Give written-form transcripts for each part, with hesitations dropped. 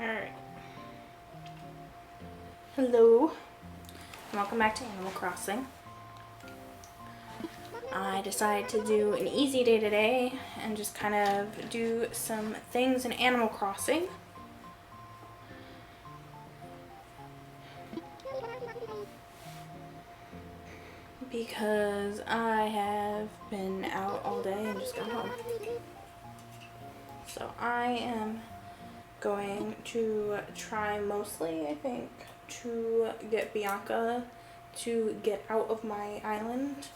Alright. Hello. Welcome back to Animal Crossing. I decided to do an easy day today and just kind of do some things in Animal Crossing. Because I have been out all day and just got home. So I am going to try mostly, I think, to get Bianca to get out of my island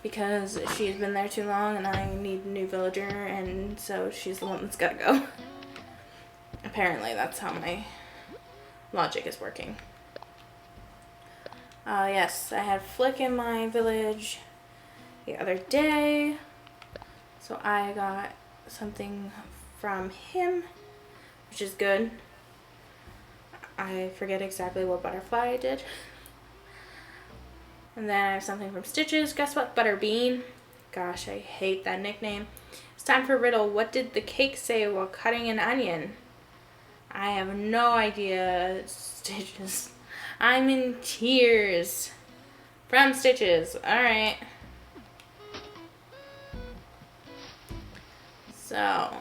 because she's been there too long and I need a new villager, and so she's the one that's gotta go. Apparently that's how my logic is working. Yes, I had Flick in my village the other day, so I got something from him, which is good. I forget exactly what butterfly I did. And then I have something from Stitches. Guess what, Butterbean? Gosh, I hate that nickname. It's time for a riddle. What did the cake say while cutting an onion? I have no idea, Stitches. I'm in tears. From Stitches. Alright. So,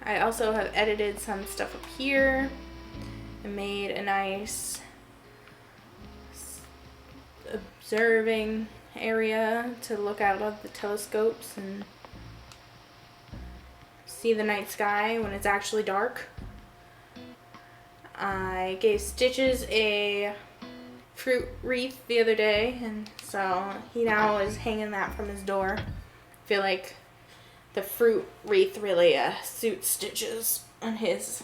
I also have edited some stuff up here and made a nice observing area to look out of the telescopes and see the night sky when it's actually dark. I gave Stitches a fruit wreath the other day, and so he now is hanging that from his door. I feel like the fruit wreath really suits Stitches and his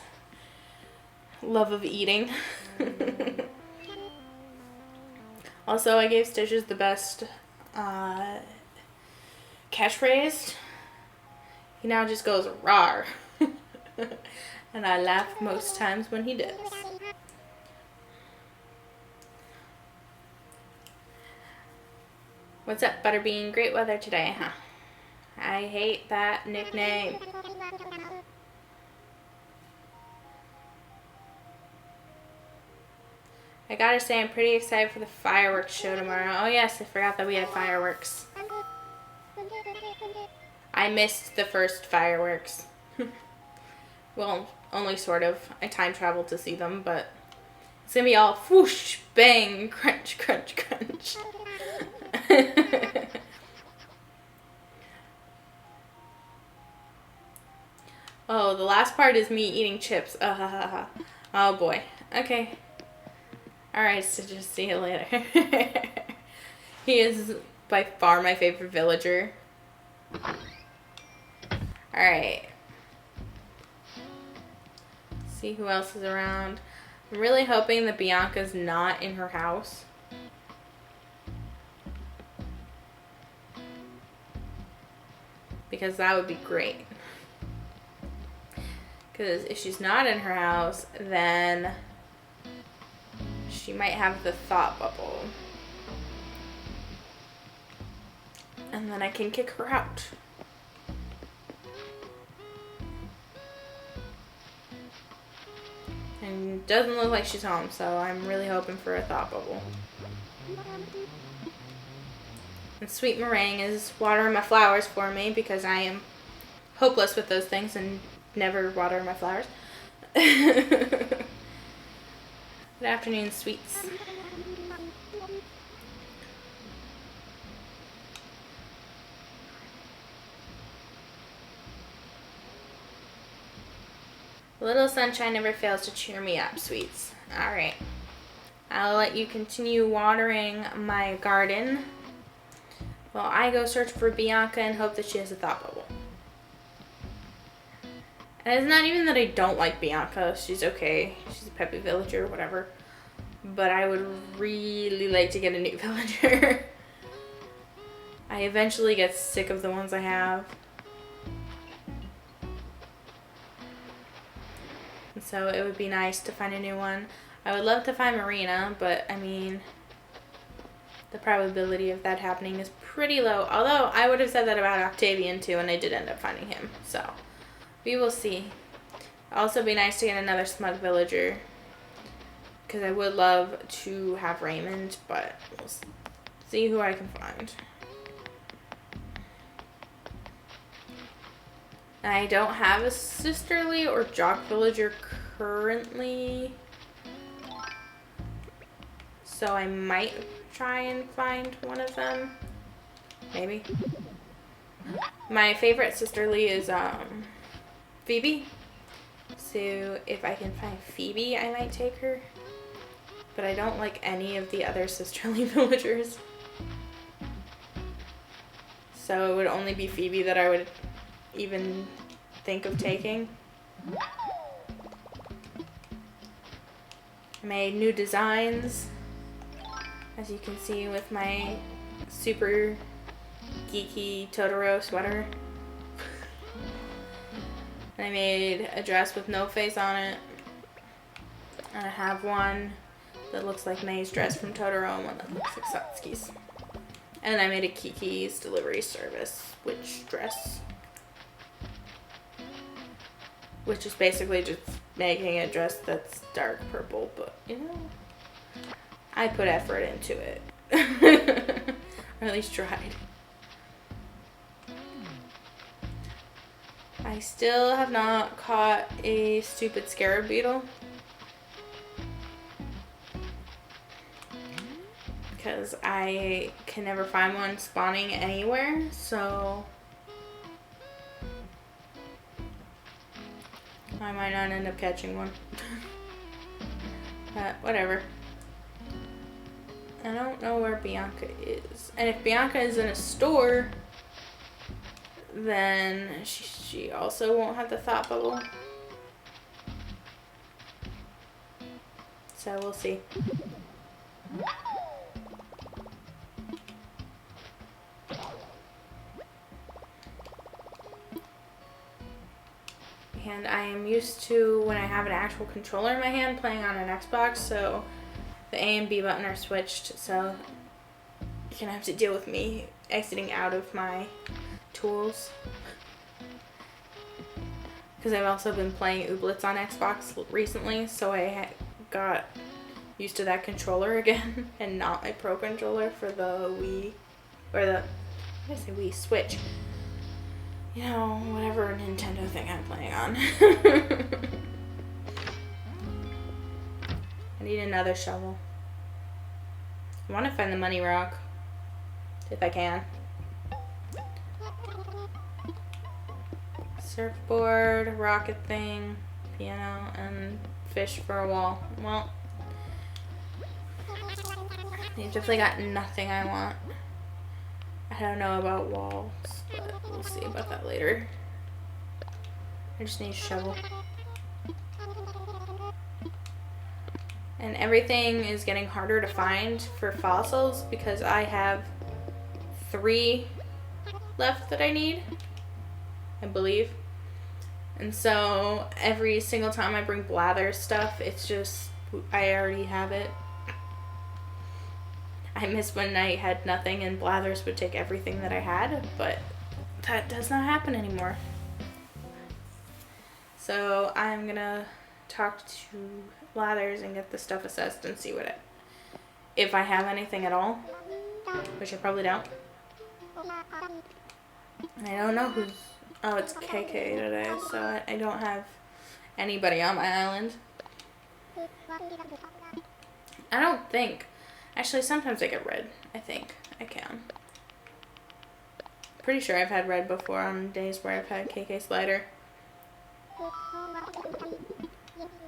love of eating. Also, I gave Stitches the best catchphrase. He now just goes rawr. And I laugh most times when he does. What's up, Butterbean? Great weather today, huh? I hate that nickname. I gotta say, I'm pretty excited for the fireworks show tomorrow. Oh yes, I forgot that we had fireworks. I missed the first fireworks. Well, only sort of. I time traveled to see them, but it's gonna be all whoosh, bang, crunch, crunch, crunch. Oh, the last part is me eating chips. Oh boy. Okay. Alright, so just see you later. He is by far my favorite villager. Alright. See who else is around. I'm really hoping that Bianca's not in her house. Because that would be great. Because if she's not in her house, then she might have the thought bubble. And then I can kick her out. And it doesn't look like she's home, so I'm really hoping for a thought bubble. And Sweet Meringue is watering my flowers for me because I am hopeless with those things and never water my flowers. Good afternoon, sweets. A little sunshine never fails to cheer me up, sweets. Alright. I'll let you continue watering my garden while I go search for Bianca and hope that she has a thought bubble. And it's not even that I don't like Bianca. She's okay. She's a peppy villager or whatever. But I would really like to get a new villager. I eventually get sick of the ones I have. And so it would be nice to find a new one. I would love to find Marina, but I mean, the probability of that happening is pretty low. Although I would have said that about Octavian too, and I did end up finding him. So we will see. Also be nice to get another smug villager. Because I would love to have Raymond, but we'll see who I can find. I don't have a sisterly or jock villager currently. So I might try and find one of them. Maybe. My favorite sisterly is Phoebe. So if I can find Phoebe, I might take her. But I don't like any of the other sisterly villagers. So it would only be Phoebe that I would even think of taking. I made new designs, as you can see, with my super geeky Totoro sweater. And I made a dress with no face on it. And I have one that looks like May's dress from Totoro and one that looks like Satsuki's. And I made a Kiki's delivery service witch dress. Which is basically just making a dress that's dark purple, but you know, I put effort into it. Or at least tried. I still have not caught a stupid scarab beetle. Because I can never find one spawning anywhere, so I might not end up catching one. But whatever. I don't know where Bianca is. And if Bianca is in a store, then she also won't have the thought bubble. So we'll see. And I am used to, when I have an actual controller in my hand, playing on an Xbox, so the A and B button are switched, so you're gonna have to deal with me exiting out of my tools. Because I've also been playing Ooblets on Xbox recently, so I got used to that controller again, and not my Pro controller for the Wii, or the, what did I say, Wii Switch. You know, whatever Nintendo thing I'm playing on. I need another shovel. I want to find the money rock, if I can. Surfboard, rocket thing, piano, and fish for a wall. Well, you've definitely got nothing I want. I don't know about walls, but we'll see about that later. I just need a shovel. And everything is getting harder to find for fossils because I have 3 left that I need, I believe. And so every single time I bring Blather stuff, it's just, I already have it. I miss when I had nothing and Blathers would take everything that I had, but that does not happen anymore. So I'm gonna talk to Blathers and get the stuff assessed and see what if I have anything at all, which I probably don't. And I don't know who's, oh, it's KK today, so I don't have anybody on my island. I don't think. Actually, sometimes I get red. I think I can. Pretty sure I've had red before on days where I've had KK Slider.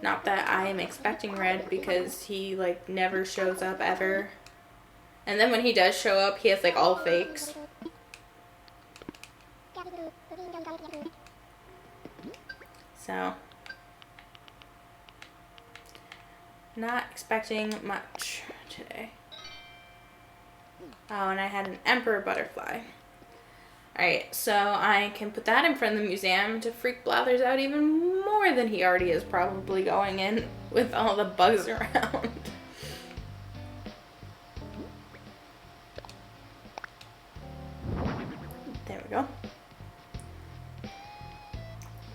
Not that I am expecting red because he like never shows up ever. And then when he does show up, he has like all fakes. So, not expecting much today. Oh, and I had an emperor butterfly. Alright, so I can put that in front of the museum to freak Blathers out even more than he already is probably going in with all the bugs around. There we go.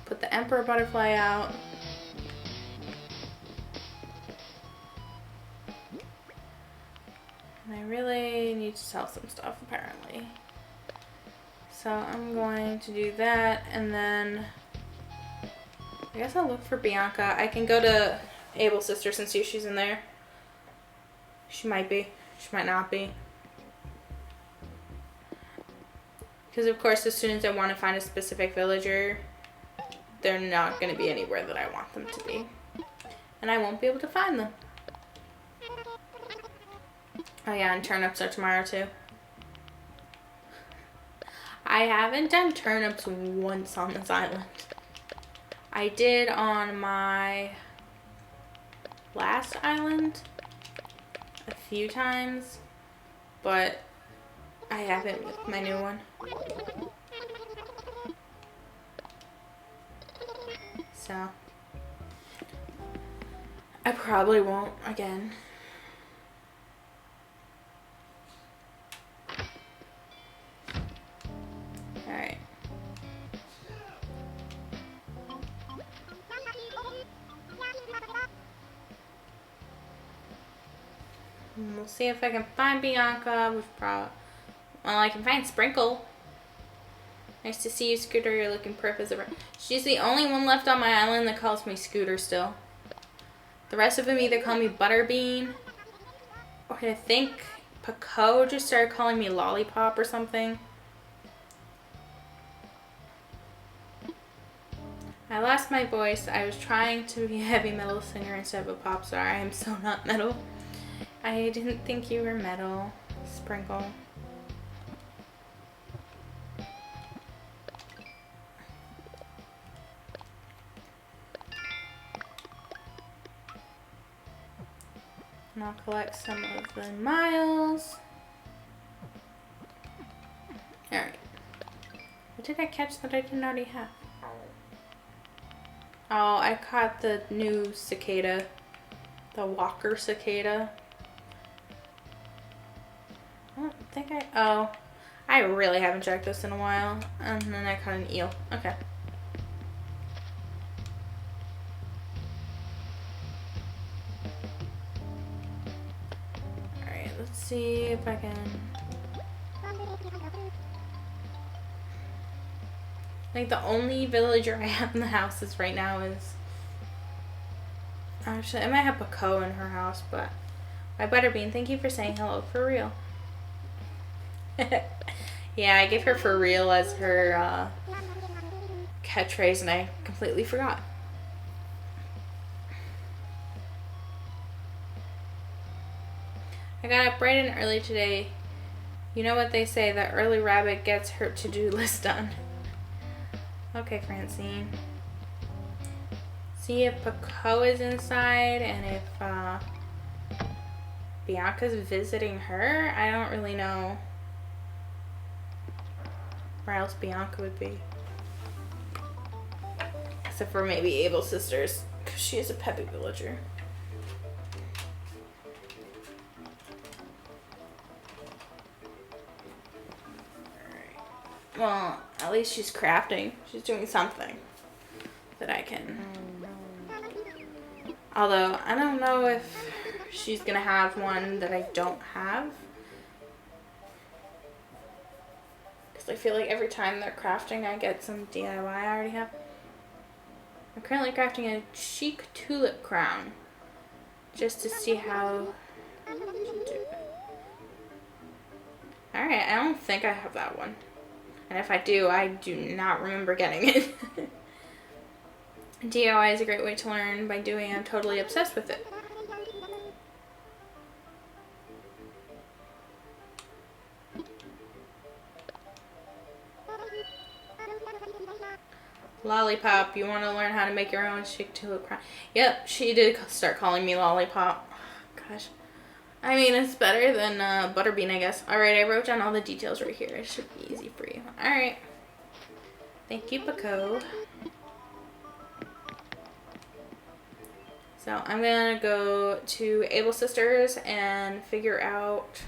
Put the emperor butterfly out. really need to sell some stuff apparently. So I'm going to do that, and then I guess I'll look for Bianca. I can go to Able Sisters and see if she's in there. She might be. She might not be. Because of course as soon as I want to find a specific villager, they're not going to be anywhere that I want them to be. And I won't be able to find them. Oh yeah, and turnips are tomorrow too. I haven't done turnips once on this island. I did on my last island a few times, but I haven't with my new one. So I probably won't again. Alright. We'll see if I can find Bianca. Well, I can find Sprinkle. Nice to see you, Scooter. You're looking perp as ever. She's the only one left on my island that calls me Scooter still. The rest of them either call me Butterbean, or I think Paco just started calling me Lollipop or something. I lost my voice. I was trying to be a heavy metal singer instead of a pop star. I am so not metal. I didn't think you were metal, Sprinkle. And I'll collect some of the miles. Alright. What did I catch that I didn't already have? Oh, I caught the new cicada. The walker cicada. I don't think oh. I really haven't checked this in a while. And then I caught an eel. Okay. Alright, let's see if I can... Like, the only villager I have in the houses right now is... Actually, I might have Paco in her house, but... My Butterbean, thank you for saying hello for real. Yeah, I gave her for real as her catchphrase, and I completely forgot. I got up bright and early today. You know what they say, that early rabbit gets her to-do list done. Okay, Francine. See if Paco is inside and if Bianca's visiting her. I don't really know where else Bianca would be. Except for maybe Able Sisters, because she is a peppy villager. Well, at least she's crafting. She's doing something that I can. Although, I don't know if she's gonna have one that I don't have. Because I feel like every time they're crafting, I get some DIY I already have. I'm currently crafting a chic tulip crown. Just to see how to do it. Alright, I don't think I have that one. And if I do, I do not remember getting it. DIY is a great way to learn by doing. I'm totally obsessed with it. Lollipop, you want to learn how to make your own chic tulip crown? Yep, she did start calling me Lollipop. Gosh. I mean, it's better than Butterbean, I guess. Alright, I wrote down all the details right here. It should be easy for you. Alright. Thank you, Paco. So, I'm gonna go to Able Sisters and figure out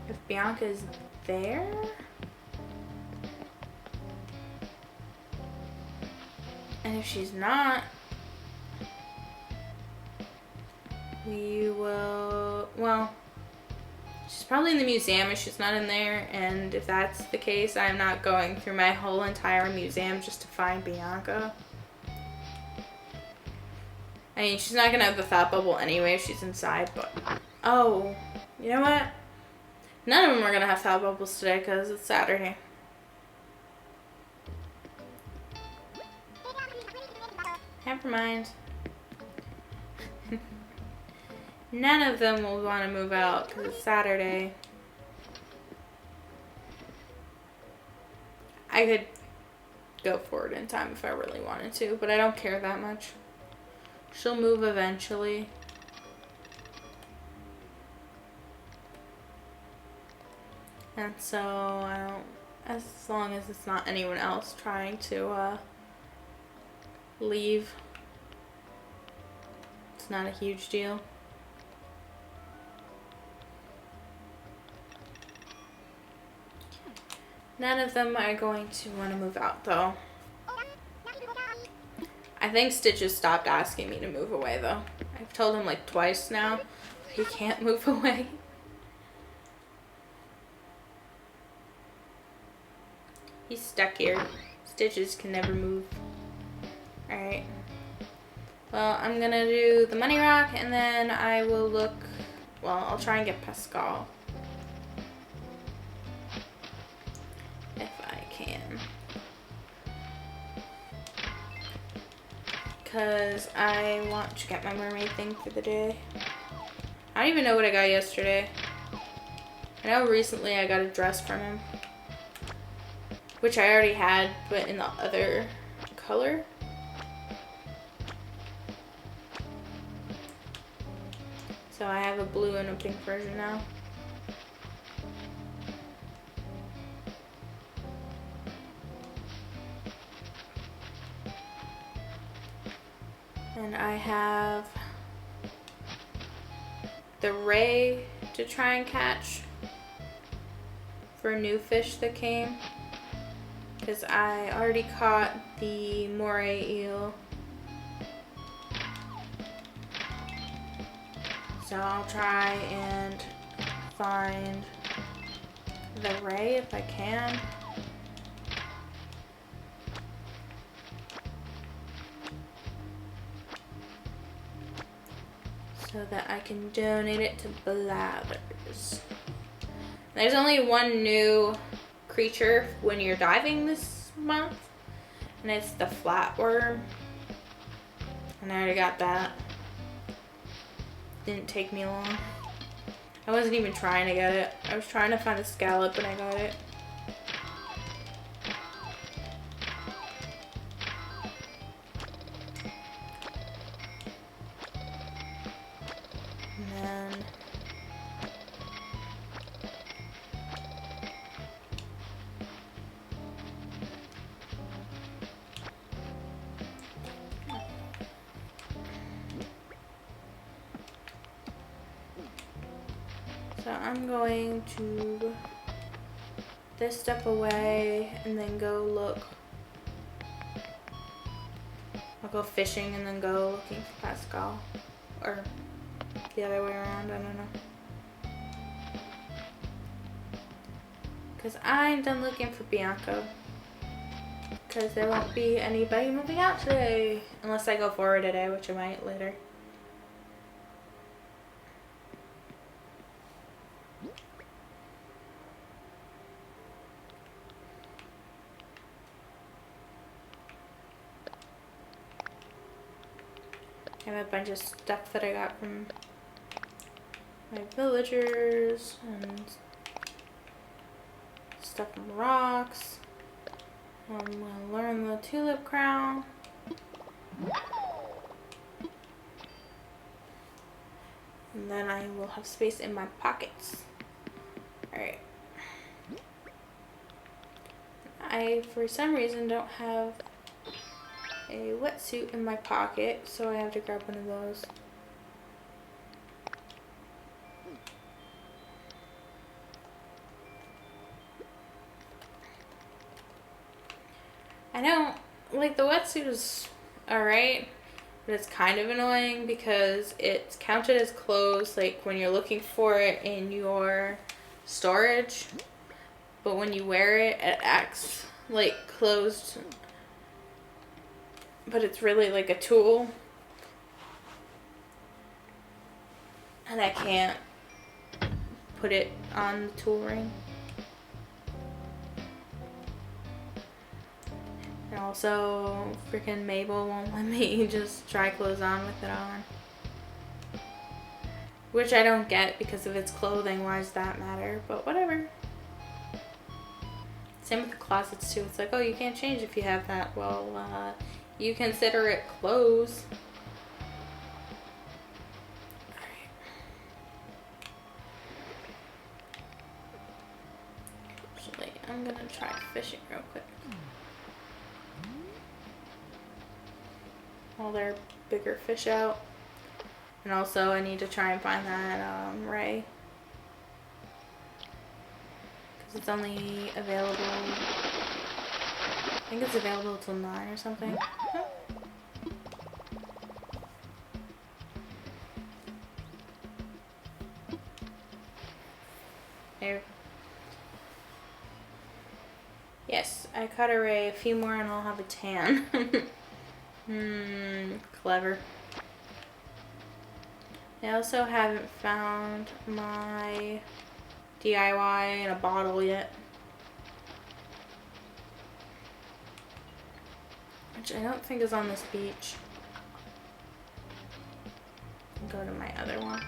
if Bianca's there. And if she's not, we will, well, she's probably in the museum if she's not in there, and if that's the case, I'm not going through my whole entire museum just to find Bianca. I mean, she's not gonna have the thought bubble anyway if she's inside, but... Oh, you know what? None of them are gonna have thought bubbles today because it's Saturday. Never mind. None of them will want to move out because it's Saturday. I could go forward in time if I really wanted to, but I don't care that much. She'll move eventually. And so I don't, as long as it's not anyone else trying to leave, it's not a huge deal. None of them are going to want to move out though. I think Stitches stopped asking me to move away though. I've told him like twice now he can't move away. He's stuck here. Stitches can never move. Alright. Well, I'm gonna do the money rock and then I will look, well, I'll try and get Pascal. If I can. Because I want to get my mermaid thing for the day. I don't even know what I got yesterday. I know recently I got a dress from him. Which I already had, but in the other color. So I have a blue and a pink version now. And I have the ray to try and catch for a new fish that came. Because I already caught the moray eel. So I'll try and find the ray if I can. So that I can donate it to Blathers. There's only one new creature when you're diving this month, and it's the flatworm. And I already got that. Didn't take me long. I wasn't even trying to get it. I was trying to find a scallop and I got it. And then so I'm going to this step away and then go look. I'll go fishing and then go looking for Pascal. Or the other way around, I don't know. Because I'm done looking for Bianca. Because there won't be anybody moving out today. Unless I go forward today, which I might later. I have a bunch of stuff that I got from my villagers and stuff from rocks. I'm gonna learn the tulip crown. And then I will have space in my pockets. Alright. I, for some reason, don't have a wetsuit in my pocket, so I have to grab one of those. I don't, like, the wetsuit is alright, But it's kind of annoying because it's counted as closed, like when you're looking for it in your storage. But when you wear it, it acts like closed. But it's really like a tool. And I can't put it on the tool ring. And also, freaking Mabel won't let me just try clothes on with it on. Which I don't get, because if it's clothing, why does that matter? But whatever. Same with the closets too. It's like, oh, you can't change if you have that. Well, you consider it clothes. Alright. Actually, I'm gonna try fishing real quick. All their bigger fish out. And also I need to try and find that ray. Because it's only available, I think it's available till 9 or something. There. Yes, I caught a ray, a few more and I'll have a tan. Clever. I also haven't found my DIY in a bottle yet. Which I don't think is on this beach. I'll go to my other one.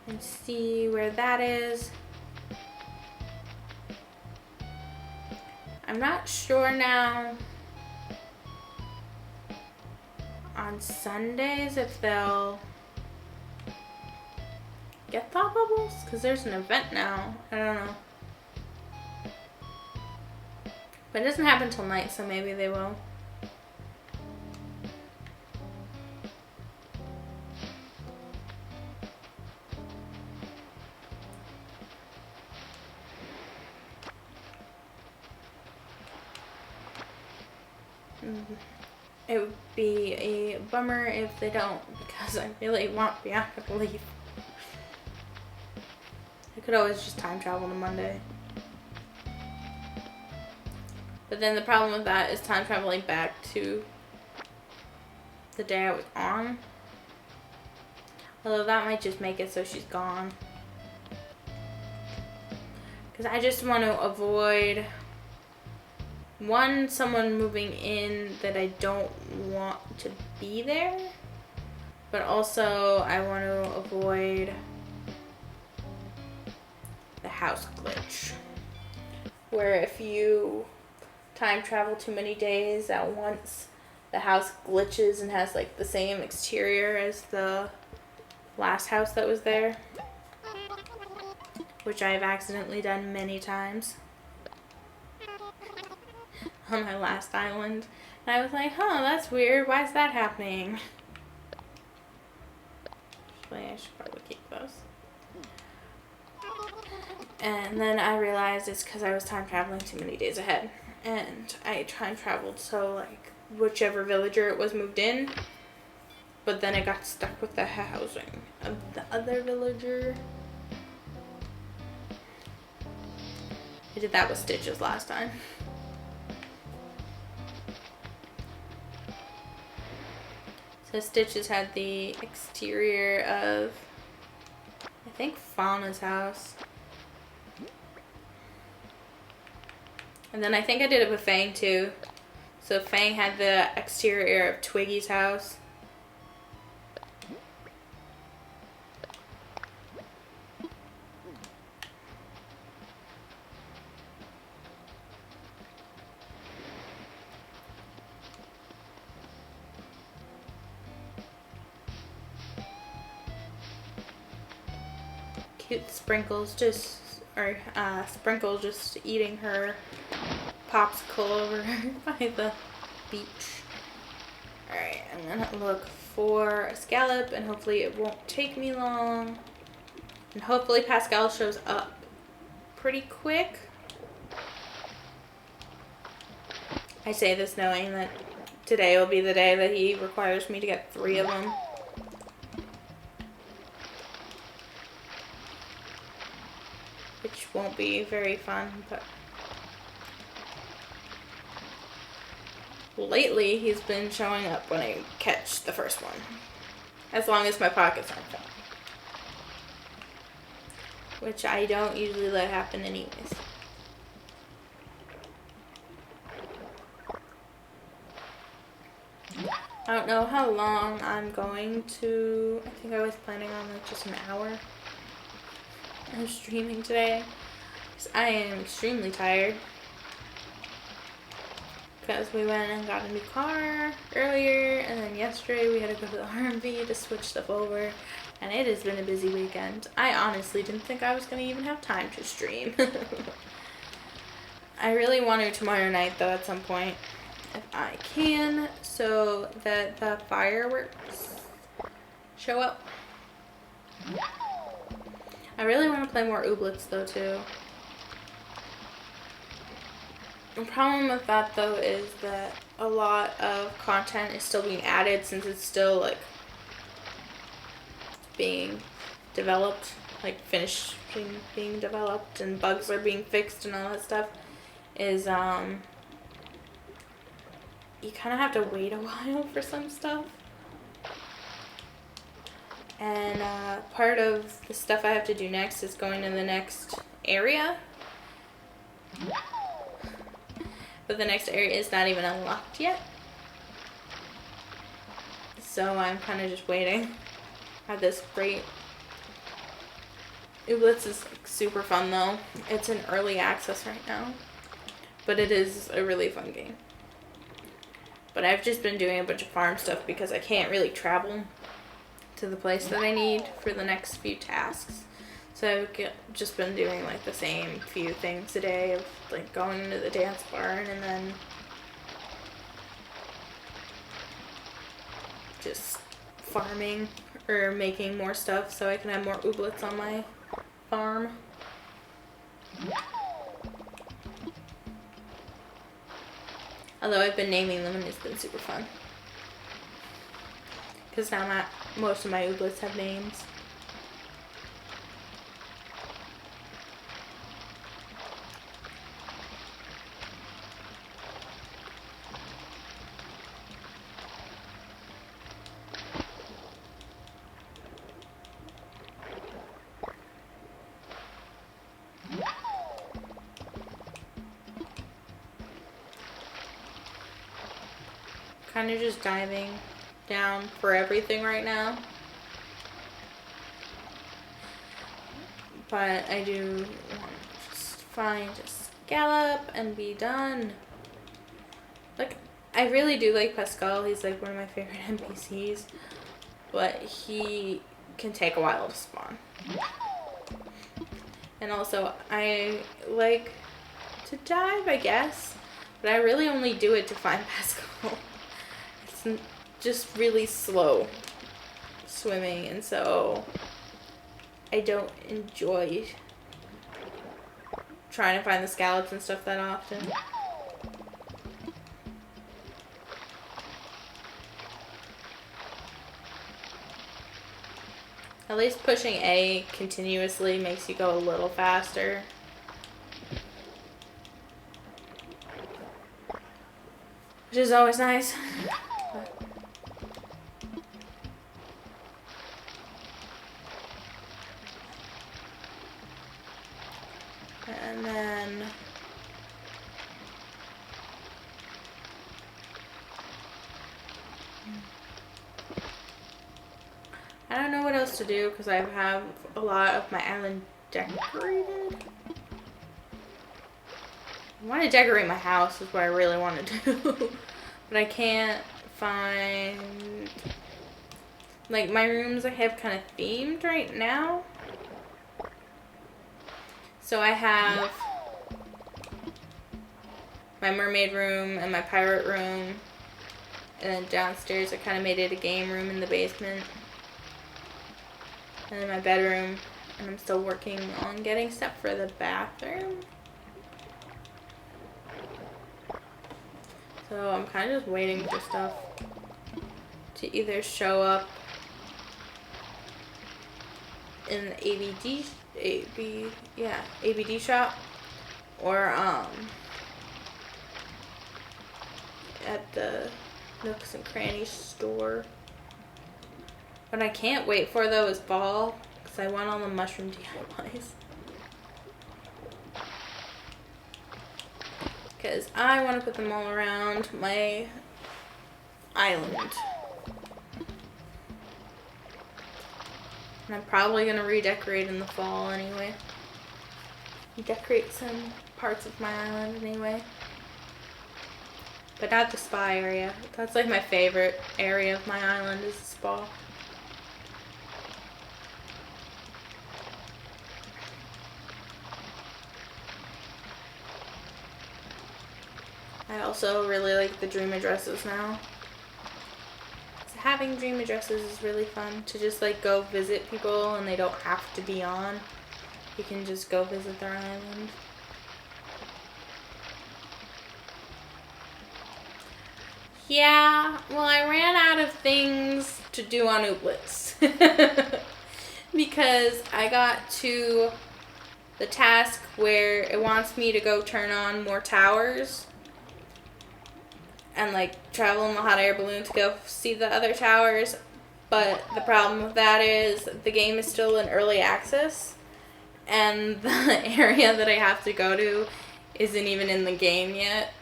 And see where that is. I'm not sure now on Sundays if they'll get thought bubbles, because there's an event now. I don't know. But it doesn't happen till night, so maybe they will. It would be a bummer if they don't, because I really want Bianca to leave. I could always just time travel to Monday. But then the problem with that is time traveling back to the day I was on. Although that might just make it so she's gone. Because I just want to avoid, one, someone moving in that I don't want to be there. But also I want to avoid the house glitch. Where if you time travel too many days at once, the house glitches and has like the same exterior as the last house that was there, which I've accidentally done many times on my last island. And I was like, huh, that's weird, why is that happening? Actually, I should probably keep those. And then I realized it's because I was time traveling too many days ahead. And I time traveled, so like whichever villager it was moved in, but then I got stuck with the housing of the other villager. I did that with Stitches last time. So Stitches had the exterior of, I think, Fauna's house. And then I think I did it with Fang too. So Fang had the exterior of Twiggy's house. Cute Sprinkles just, or Sprinkle just eating her popsicle over by the beach. Alright, I'm gonna look for a scallop and hopefully it won't take me long. And hopefully Pascal shows up pretty quick. I say this knowing that today will be the day that he requires me to get 3 of them. Which won't be very fun, but lately he's been showing up when I catch the first one. As long as my pockets aren't full. Which I don't usually let happen anyways. I don't know how long I'm going to. I think I was planning on like just an hour of streaming today. Because I am extremely tired. Because we went and got a new car earlier, and then yesterday we had to go to the RMV to switch stuff over, and it has been a busy weekend. I honestly didn't think I was going to even have time to stream. I really want to tomorrow night though at some point, if I can, so that the fireworks show up. I really want to play more Ooblets though too. The problem with that though is that a lot of content is still being added since it's still like being developed, like finished being developed, and bugs are being fixed and all that stuff. Is you kind of have to wait a while for some stuff. And part of the stuff I have to do next is going to the next area. But the next area is not even unlocked yet. So I'm kind of just waiting. I have this great... Ooblets is super fun though. It's in early access right now. But it is a really fun game. But I've just been doing a bunch of farm stuff because I can't really travel to the place that I need for the next few tasks. So I've just been doing like the same few things a day of like going to the dance barn and then just farming or making more stuff so I can have more ooblets on my farm. Although I've been naming them and it's been super fun. Because now most of my ooblets have names. Kind of just diving down for everything right now. But I do want to just find a scallop and be done. Like, I really do like Pascal. He's like one of my favorite NPCs. But he can take a while to spawn. And also, I like to dive, I guess. But I really only do it to find Pascal. It's just really slow swimming, and so I don't enjoy trying to find the scallops and stuff that often. At least pushing A continuously makes you go a little faster. Which is always nice. And then I don't know what else to do because I have a lot of my island decorated. I want to decorate my house is what I really want to do. But I can't find... Like, my rooms I have kind of themed right now. So I have my mermaid room and my pirate room. And then downstairs I kind of made it a game room in the basement. And then my bedroom. And I'm still working on getting stuff for the bathroom. So I'm kind of just waiting for stuff to either show up in the ABD shop, or at the Nooks and Crannies store. What I can't wait for though is fall, because I want all the mushroom DIYs. Because I want to put them all around my island. And I'm probably going to redecorate in the fall anyway. Decorate some parts of my island anyway. But not the spa area. That's like my favorite area of my island is the spa. I also really like the dream addresses now. So having dream addresses is really fun to just like go visit people and they don't have to be on. You can just go visit their island. Yeah, well, I ran out of things to do on Ooblets. Because I got to the task where it wants me to go turn on more towers and like travel in the hot air balloon to go see the other towers. But the problem with that is the game is still in early access and the area that I have to go to isn't even in the game yet.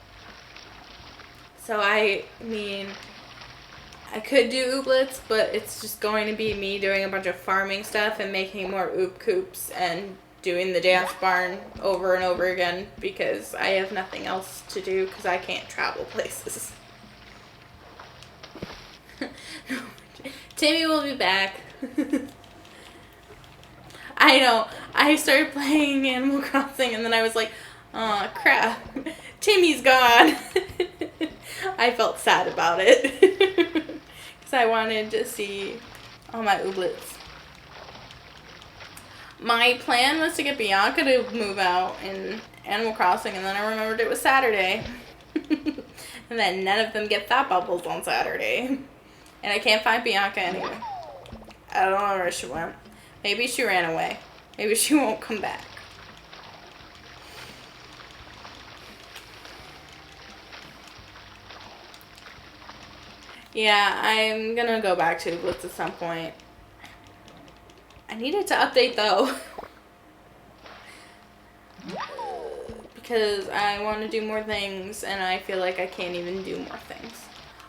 So I mean, I could do Ooblets, but it's just going to be me doing a bunch of farming stuff and making more Oop Coops and doing the dance barn over and over again because I have nothing else to do because I can't travel places. Timmy will be back. I know. I started playing Animal Crossing and then I was like, oh crap, Timmy's gone. I felt sad about it because I wanted to see all my Ooblets. My plan was to get Bianca to move out in Animal Crossing, and then I remembered it was Saturday. And then none of them get thought bubbles on Saturday. And I can't find Bianca anywhere. I don't know where she went. Maybe she ran away. Maybe she won't come back. Yeah, I'm gonna go back to Ooblets at some point. I needed to update though. Because I want to do more things and I feel like I can't even do more things.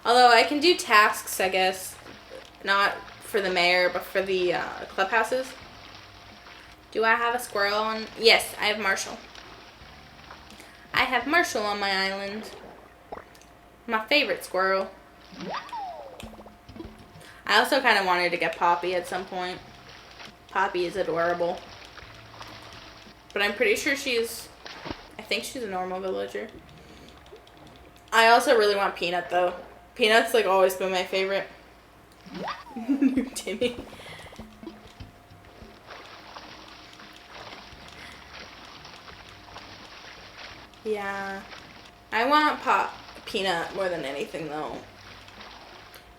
Although I can do tasks, I guess. Not for the mayor, but for the clubhouses. Do I have a squirrel on? Yes, I have Marshall. I have Marshall on my island. My favorite squirrel. I also kind of wanted to get Poppy at some point. Poppy is adorable. But I'm pretty sure I think she's a normal villager. I also really want Peanut though. Peanut's like always been my favorite. Timmy. Yeah. I want Peanut more than anything though.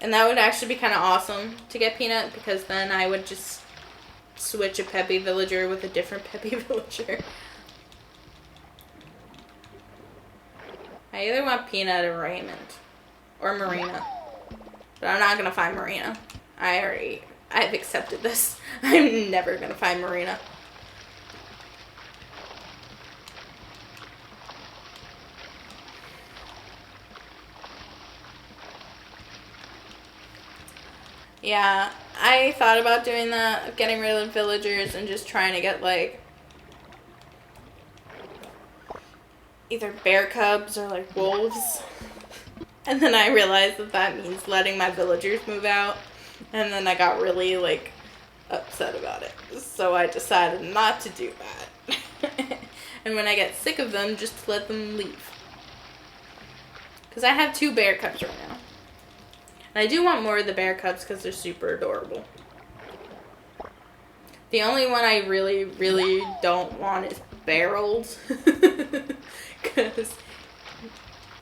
And that would actually be kind of awesome to get Peanut because then I would just switch a Peppy villager with a different Peppy villager. I either want Peanut or Raymond. Or Marina. But I'm not going to find Marina. I've accepted this. I'm never going to find Marina. Yeah, I thought about doing that, getting rid of villagers and just trying to get like either bear cubs or like wolves. And then I realized that means letting my villagers move out. And then I got really like upset about it. So I decided not to do that. And when I get sick of them, just let them leave. Because I have 2 bear cubs right now. And I do want more of the bear cubs because they're super adorable. The only one I really, really don't want is Barrels. Because,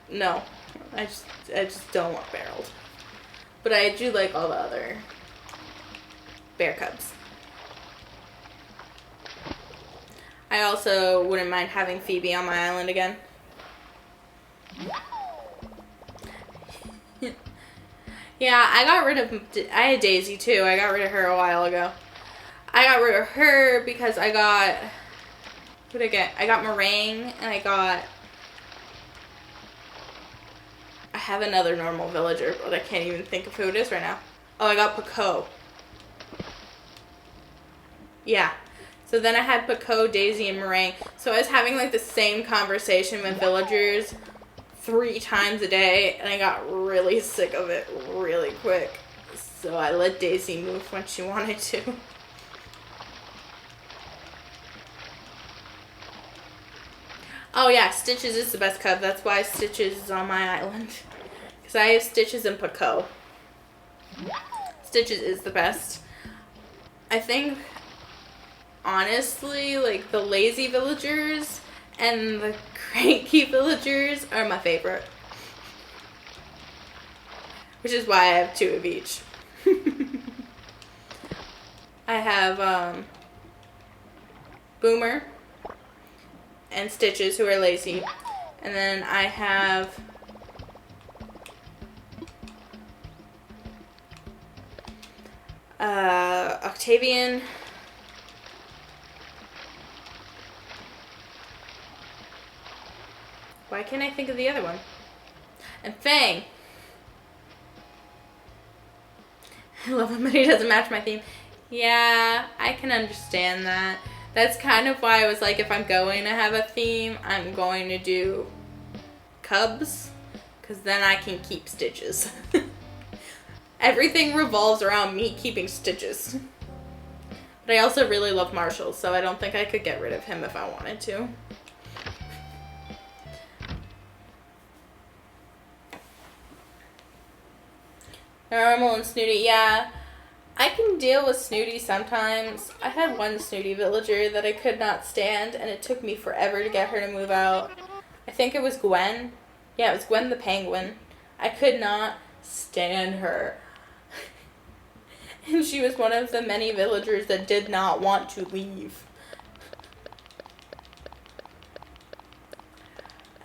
no. I just don't want barreled. But I do like all the other bear cubs. I also wouldn't mind having Phoebe on my island again. Yeah, I had Daisy too. I got rid of her a while ago. I got rid of her because I got, what did I get? I got Meringue, and I have another normal villager, but I can't even think of who it is right now. Oh, I got Pico. Yeah. So then I had Pico, Daisy, and Meringue. So I was having like the same conversation with villagers 3 times a day, and I got really sick of it really quick. So I let Daisy move when she wanted to. Oh yeah, Stitches is the best cub. That's why Stitches is on my island. Because I have Stitches and Pico. Stitches is the best. I think, honestly, like the lazy villagers and the cranky villagers are my favorite. Which is why I have 2 of each. I have Boomer and Stitches, who are lazy. And then I have Octavian. Why can't I think of the other one? And Fang. I love it, but he doesn't match my theme. Yeah, I can understand that. That's kind of why I was like, if I'm going to have a theme, I'm going to do cubs, because then I can keep Stitches. Everything revolves around me keeping Stitches. But I also really love Marshall, so I don't think I could get rid of him if I wanted to. Normal and Snooty, yeah. I can deal with Snooty sometimes. I had one Snooty villager that I could not stand, and it took me forever to get her to move out. I think it was Gwen. Yeah, it was Gwen the penguin. I could not stand her. And she was one of the many villagers that did not want to leave.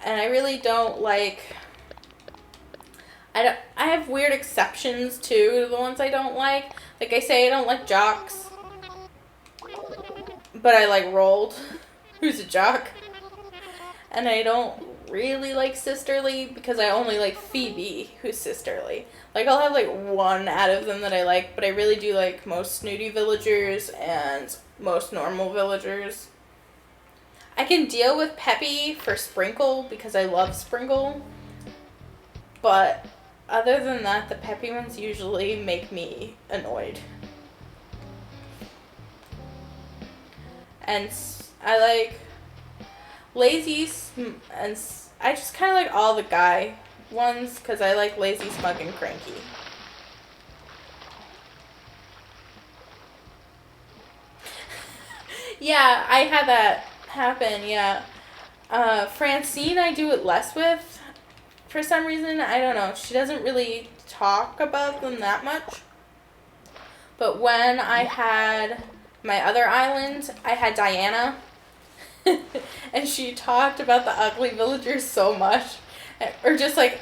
And I really don't like... I have weird exceptions, too, to the ones I don't like. Like I say, I don't like Jocks. But I like Rolled, who's a jock. And I don't really like Sisterly, because I only like Phoebe, who's Sisterly. Like, I'll have, like, one out of them that I like, but I really do like most Snooty villagers and most normal villagers. I can deal with Peppy for Sprinkle, because I love Sprinkle. But other than that, the Peppy ones usually make me annoyed. And I like Lazy, and I just kind of like all the guy ones, because I like Lazy, Smug, and Cranky. Yeah, I had that happen, yeah. Francine I do it less with. For some reason, I don't know. She doesn't really talk about them that much. But when I had my other island, I had Diana. And she talked about the ugly villagers so much. Or just, like,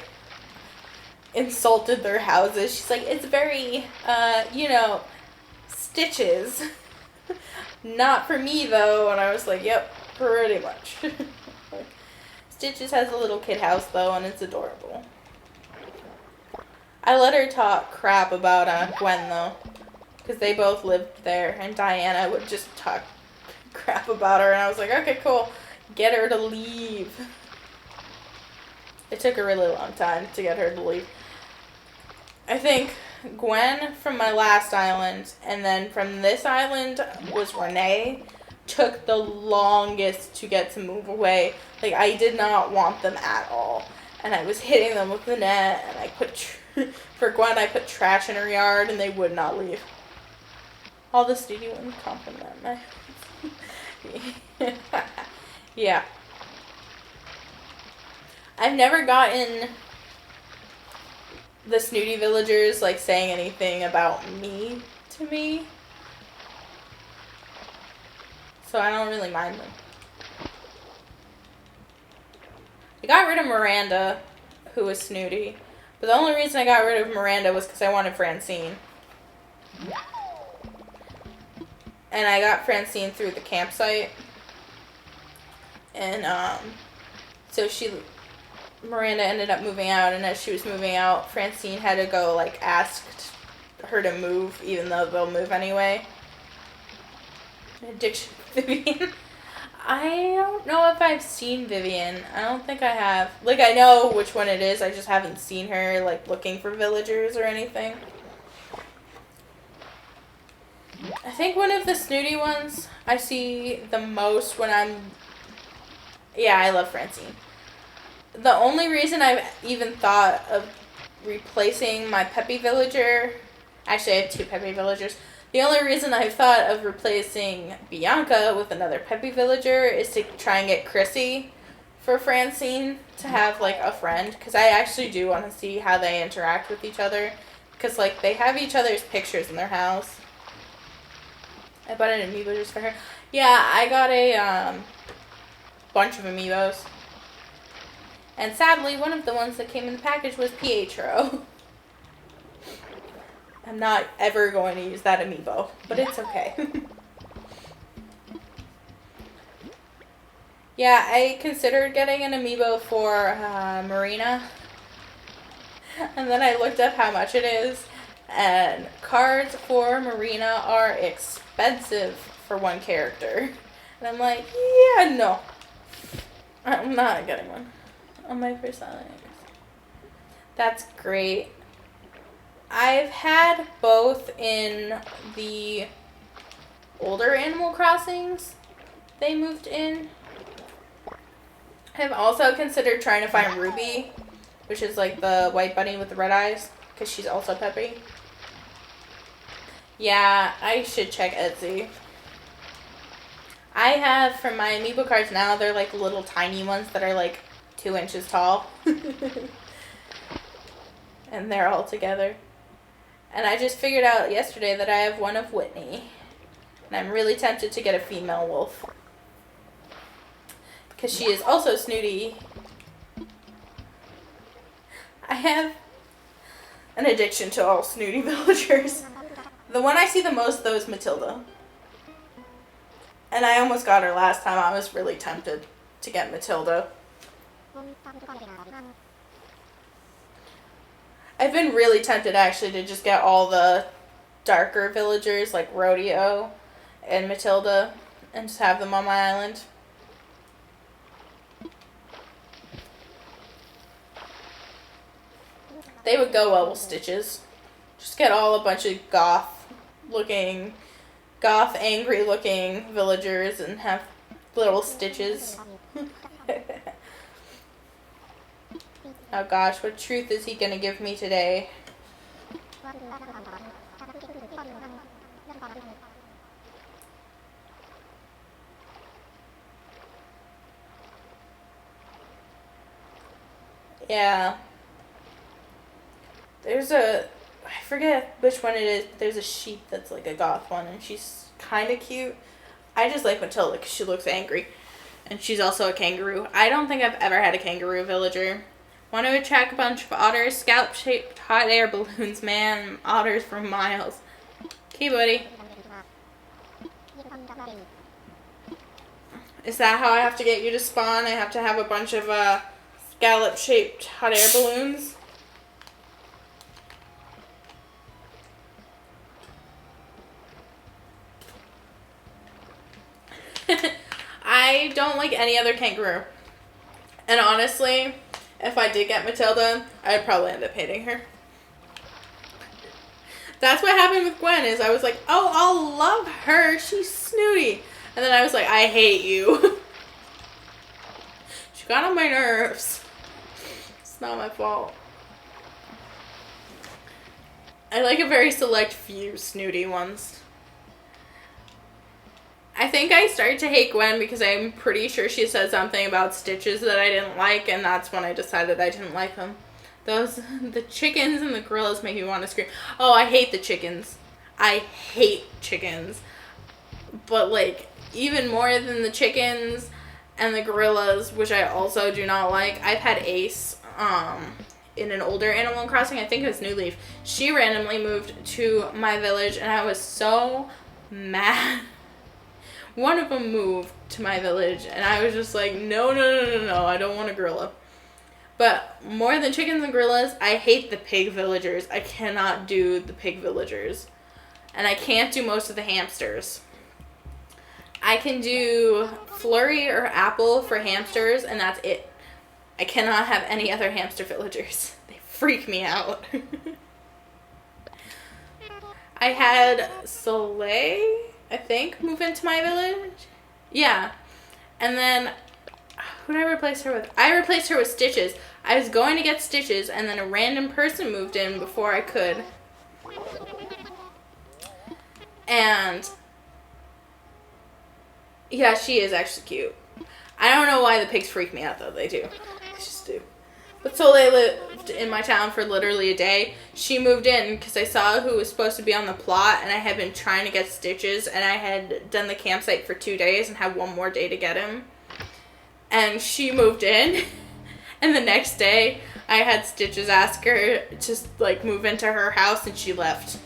insulted their houses. She's like, it's very, Stitches. Not for me, though. And I was like, yep, pretty much. Stitches has a little kid house, though, and it's adorable. I let her talk crap about Gwen, though, because they both lived there, and Diana would just talk crap about her, and I was like, okay, cool, get her to leave. It took a really long time to get her to leave. I think Gwen from my last island, and then from this island was Renee, took the longest to get to move away. Like, I did not want them at all. And I was hitting them with the net, and I put, for Gwen, I put trash in her yard, and they would not leave. All the studio ones compliment me. Yeah. I've never gotten the snooty villagers like saying anything about me to me. So I don't really mind them. I got rid of Miranda, who was snooty. But the only reason I got rid of Miranda was because I wanted Francine. And I got Francine through the campsite. And, so Miranda ended up moving out, and as she was moving out, Francine had to go, like, ask her to move, even though they'll move anyway. Addiction Vivian. I don't know if I've seen Vivian. I don't think I have. Like, I know which one it is, I just haven't seen her, like, looking for villagers or anything. I think one of the snooty ones I see the most when I'm... Yeah, I love Francine. The only reason I've even thought of replacing my peppy villager... Actually, I have 2 peppy villagers. The only reason I've thought of replacing Bianca with another peppy villager is to try and get Chrissy for Francine to have, like, a friend. Because I actually do want to see how they interact with each other. Because, like, they have each other's pictures in their house. I bought an amiibo just for her. Yeah, I got a bunch of amiibos. And sadly, one of the ones that came in the package was Pietro. I'm not ever going to use that amiibo, but it's okay. Yeah, I considered getting an amiibo for Marina. And then I looked up how much it is. And cards for Marina are expensive for one character. And I'm like, yeah, no. I'm not getting one on my first island. That's great. I've had both in the older Animal Crossings they moved in. I've also considered trying to find Ruby, which is like the white bunny with the red eyes, because she's also peppy. Yeah, I should check Etsy. I have, for my amiibo cards now, they're like little tiny ones that are like 2 inches tall. And they're all together. And I just figured out yesterday that I have one of Whitney. And I'm really tempted to get a female wolf. Because she is also snooty. I have an addiction to all snooty villagers. The one I see the most, though, is Matilda. And I almost got her last time. I was really tempted to get Matilda. I've been really tempted, actually, to just get all the darker villagers, like Rodeo and Matilda, and just have them on my island. They would go well with Stitches. Just get all a bunch of angry-looking villagers and have little Stitches. Oh gosh, what truth is he gonna give me today? Yeah. I forget which one it is, but there's a sheep that's like a goth one, and she's kind of cute. I just like Matilda because she looks angry. And she's also a kangaroo. I don't think I've ever had a kangaroo villager. Want to attract a bunch of otters? Scallop-shaped hot air balloons, man. Otters for miles. Okay, buddy. Is that how I have to get you to spawn? I have to have a bunch of scallop-shaped hot air balloons? I don't like any other kangaroo. And honestly, if I did get Matilda, I'd probably end up hating her. That's what happened with Gwen, is I was like, oh, I'll love her. She's snooty. And then I was like, I hate you. She got on my nerves. It's not my fault. I like a very select few snooty ones. I think I started to hate Gwen because I'm pretty sure she said something about Stitches that I didn't like, and that's when I decided I didn't like them. The chickens and the gorillas make me want to scream. Oh, I hate the chickens. I hate chickens. But, like, even more than the chickens and the gorillas, which I also do not like, I've had Ace, in an older Animal Crossing, I think it was New Leaf. She randomly moved to my village, and I was so mad. One of them moved to my village, and I was just like, no, I don't want a gorilla. But more than chickens and gorillas, I hate the pig villagers. I cannot do the pig villagers. And I can't do most of the hamsters. I can do Flurry or Apple for hamsters, and that's it. I cannot have any other hamster villagers. They freak me out. I had Soleil, I think, move into my village. Yeah. And then, who did I replace her with? I replaced her with Stitches. I was going to get Stitches, and then a random person moved in before I could. And, yeah, she is actually cute. I don't know why the pigs freak me out, though. They do. They just do. But Soleil lived in my town for literally a day. She moved in because I saw who was supposed to be on the plot, and I had been trying to get Stitches, and I had done the campsite for 2 days and had one more day to get him. And she moved in, and the next day, I had Stitches ask her to, like, move into her house, and she left.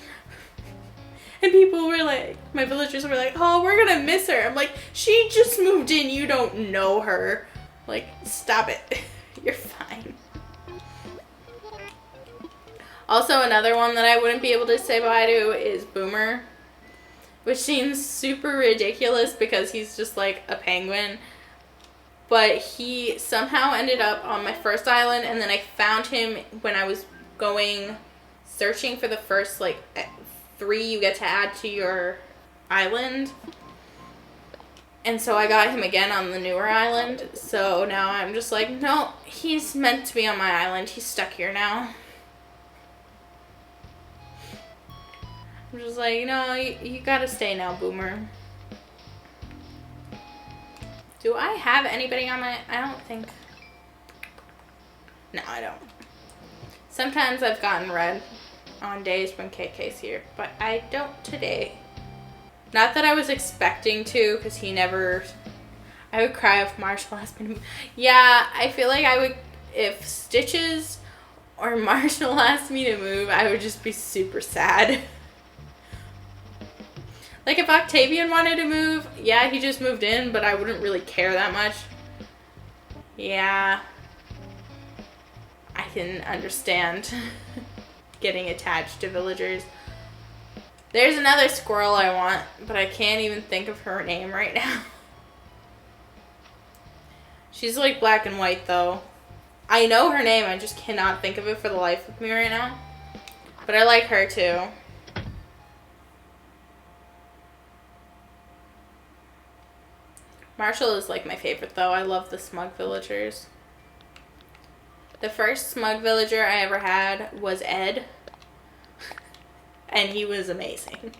And people were like, my villagers were like, oh, we're gonna miss her. I'm like, she just moved in, you don't know her. Like, stop it. You're fine. Also, another one that I wouldn't be able to say bye to is Boomer, which seems super ridiculous because he's just like a penguin. But he somehow ended up on my first island, and then I found him when I was going searching for the first, like, 3 you get to add to your island. And so I got him again on the newer island. So now I'm just like, no, he's meant to be on my island. He's stuck here now. I'm just like, no, you gotta stay now, Boomer. Do I have anybody on my... I don't think... No, I don't. Sometimes I've gotten red on days when KK's here, but I don't today. Not that I was expecting to, because he never... I would cry if Marshall asked me to move. Yeah, I feel like I would... If Stitches or Marshall asked me to move, I would just be super sad. Like, if Octavian wanted to move, yeah, he just moved in, but I wouldn't really care that much. Yeah. I can understand getting attached to villagers. There's another squirrel I want, but I can't even think of her name right now. She's like black and white, though. I know her name, I just cannot think of it for the life of me right now. But I like her, too. Marshall is like my favorite, though. I love the smug villagers. The first smug villager I ever had was Ed. And he was amazing.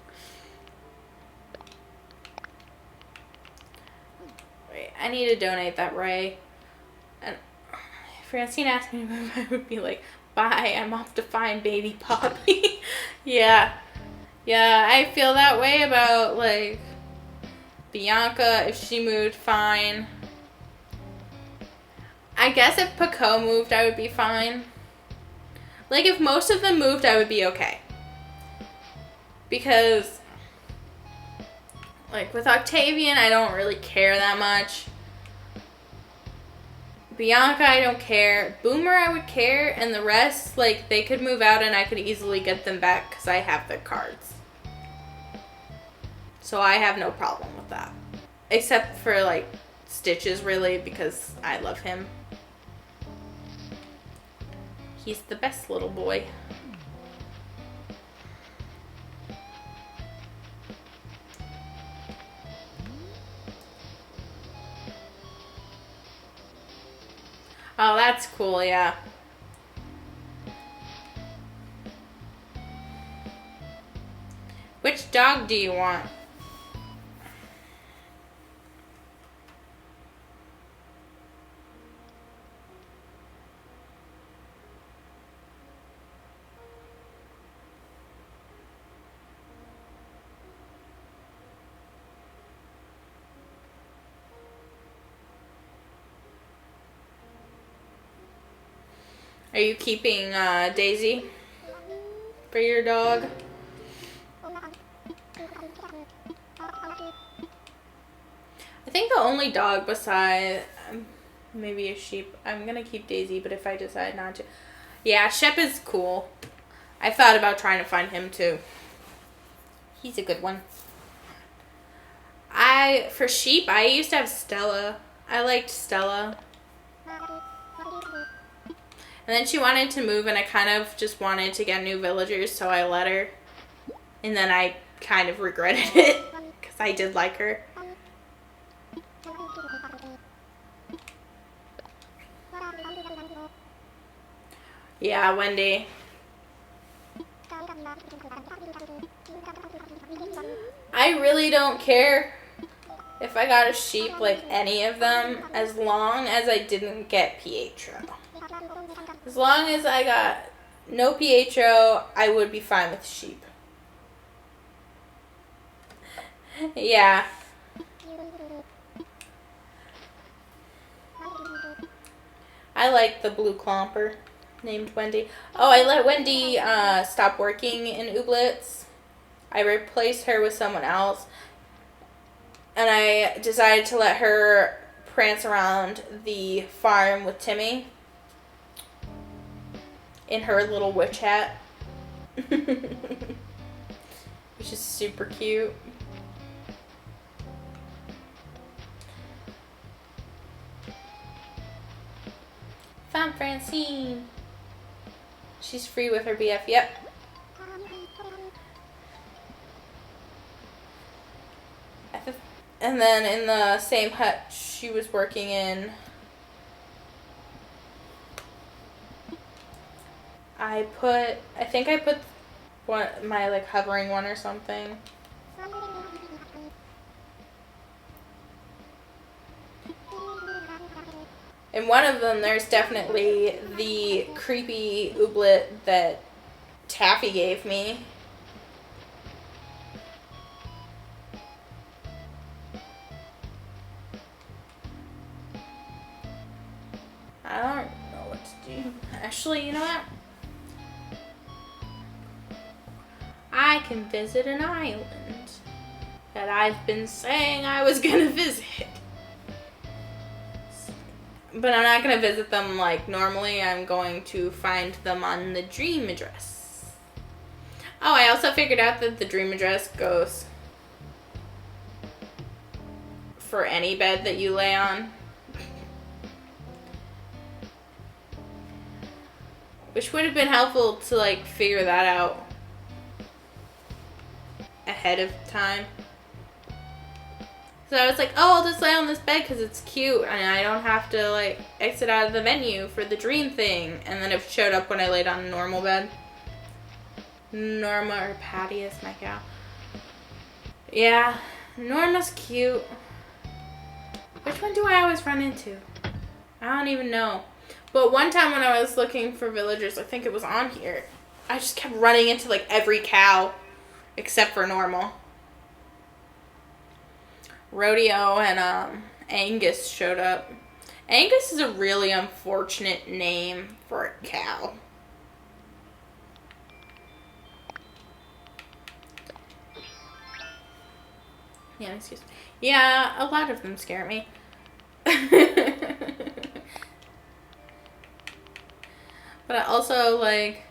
Wait, I need to donate that Ray. And if Francine asked me to move, I would be like, bye, I'm off to find baby Poppy. Yeah. Yeah, I feel that way about, like, Bianca. If she moved, fine. I guess if Paco moved, I would be fine. Like, if most of them moved, I would be okay. Because, like, with Octavian, I don't really care that much. Bianca, I don't care. Boomer, I would care. And the rest, like, they could move out and I could easily get them back because I have their cards. So I have no problem with that. Except for, like, Stitches, really, because I love him. He's the best little boy. Oh, that's cool, yeah. Which dog do you want? Are you keeping Daisy for your dog? I think the only dog beside maybe a sheep. I'm gonna keep Daisy, but if I decide not to, yeah, Shep is cool. I thought about trying to find him too. He's a good one. For sheep, I used to have Stella. I liked Stella. And then she wanted to move, and I kind of just wanted to get new villagers, so I let her. And then I kind of regretted it, because I did like her. Yeah, Wendy. I really don't care if I got a sheep, like any of them, as long as I didn't get Pietro. As long as I got no Pietro, I would be fine with sheep. Yeah. I like the blue clomper named Wendy. Oh, I let Wendy stop working in Ooblets. I replaced her with someone else. And I decided to let her prance around the farm with Timmy in her little witch hat. Which is super cute. Found Francine. She's free with her BF. Yep. And then in the same hut she was working in, I think I put my like hovering one or something. In one of them, there's definitely the creepy ooblet that Taffy gave me. I don't know what to do. Actually, you know what? I can visit an island that I've been saying I was gonna visit. But I'm not going to visit them like normally. I'm going to find them on the dream address. Oh, I also figured out that the dream address goes for any bed that you lay on. Which would have been helpful to like figure that out ahead of time. So I was like, oh, I'll just lay on this bed because it's cute and I don't have to like exit out of the menu for the dream thing. And then it showed up when I laid on a normal bed. Norma or Patty is my cow. Yeah, Norma's cute. Which one do I always run into? I don't even know. But one time when I was looking for villagers, I think it was on here, I just kept running into like every cow except for Normal. Rodeo and Angus showed up. Angus is a really unfortunate name for a cow. Yeah, excuse me. Yeah, a lot of them scare me. But I also like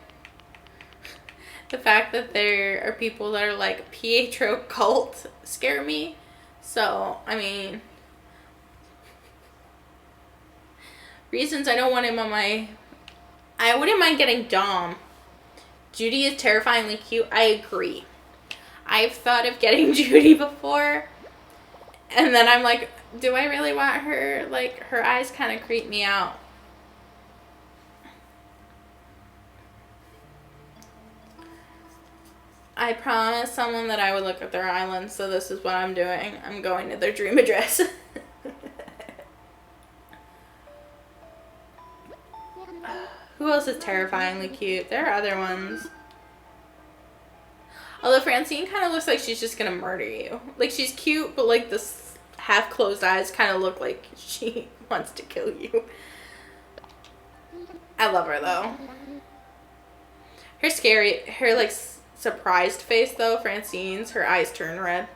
the fact that there are people that are like Pietro cult scare me. So, I mean, reasons I don't want him on my... I wouldn't mind getting Dom. Judy is terrifyingly cute. I agree. I've thought of getting Judy before. And then I'm like, do I really want her? Like, her eyes kind of creep me out. I promised someone that I would look at their island, so this is what I'm doing. I'm going to their dream address. Who else is terrifyingly cute? There are other ones. Although Francine kind of looks like she's just gonna murder you. Like, she's cute, but like this half-closed eyes kind of look like she wants to kill you. I love her though. Her like surprised face though, Francine's, her eyes turn red.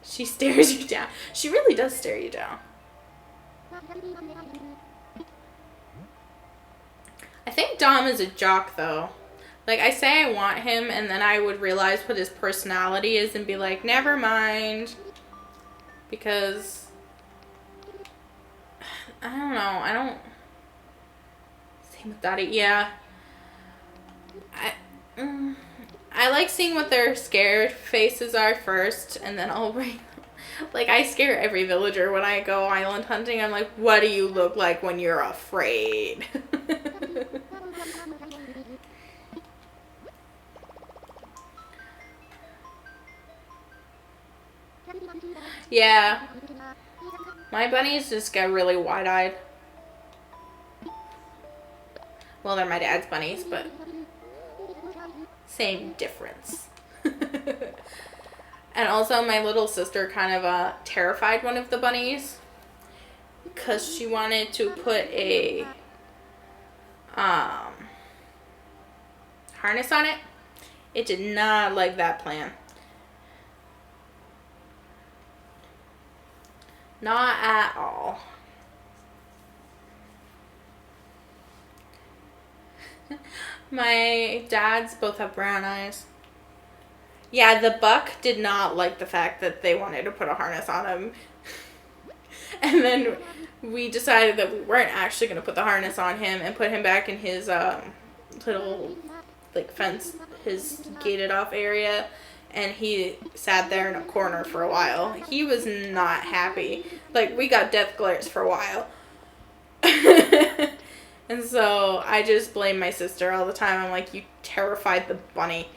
She stares you down. She really does stare you down. I think Dom is a jock though. Like, I say I want him, and then I would realize what his personality is and be like, never mind. Because, I don't know. Same with Dottie. Yeah. I like seeing what their scared faces are first, and then I'll bring... Like, I scare every villager when I go island hunting. I'm like, what do you look like when you're afraid? Yeah. My bunnies just get really wide-eyed. Well, they're my dad's bunnies, but same difference. And also, my little sister kind of terrified one of the bunnies because she wanted to put a harness on it. It did not like that plan. Not at all. My dads both have brown eyes. Yeah, the buck did not like the fact that they wanted to put a harness on him. And then we decided that we weren't actually going to put the harness on him and put him back in his little like fence, his gated off area. And he sat there in a corner for a while. He was not happy. Like, we got death glares for a while. And so I just blame my sister all the time. I'm like, you terrified the bunny.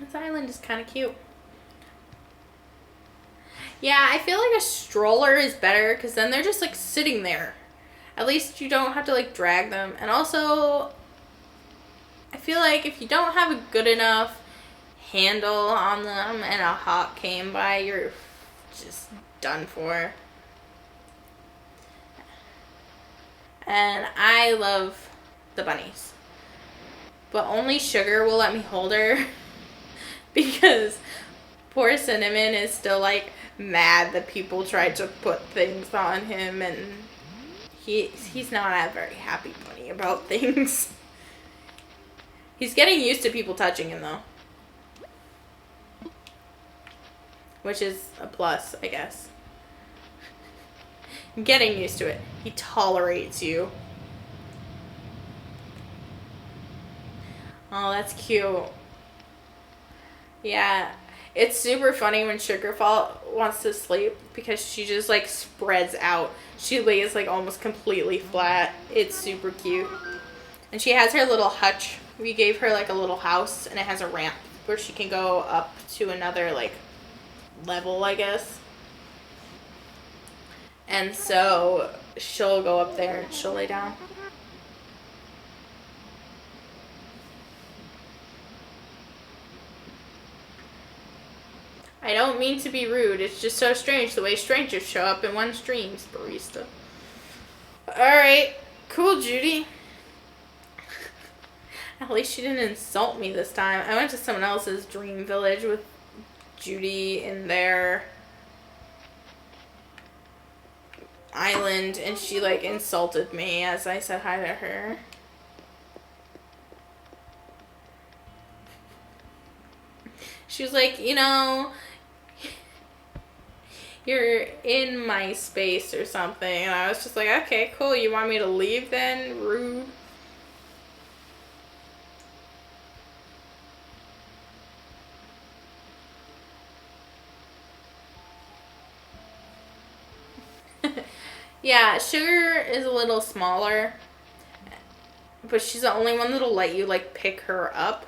This island is kind of cute. Yeah, I feel like a stroller is better because then they're just like sitting there. At least you don't have to like drag them. And also, I feel like if you don't have a good enough handle on them and a hawk came by, you're just done for. And I love the bunnies. But only Sugar will let me hold her. Because poor Cinnamon is still like mad that people tried to put things on him, and he's not a very happy bunny about things. He's getting used to people touching him though. Which is a plus, I guess. I'm getting used to it. He tolerates you. Oh, that's cute. Yeah. It's super funny when Sugarfall wants to sleep because she just like spreads out. She lays like almost completely flat. It's super cute. And she has her little hutch. We gave her like a little house and it has a ramp where she can go up to another like level, I guess. And so she'll go up there and she'll lay down. I don't mean to be rude. It's just so strange the way strangers show up in one's dreams, barista. Alright. Cool, Judy. At least she didn't insult me this time. I went to someone else's dream village with Judy in their island, and she like insulted me as I said hi to her. She was like, you know, you're in my space or something. And I was just like, okay, cool. You want me to leave then? Rude. Yeah, Sugar is a little smaller. But she's the only one that'll let you, like, pick her up.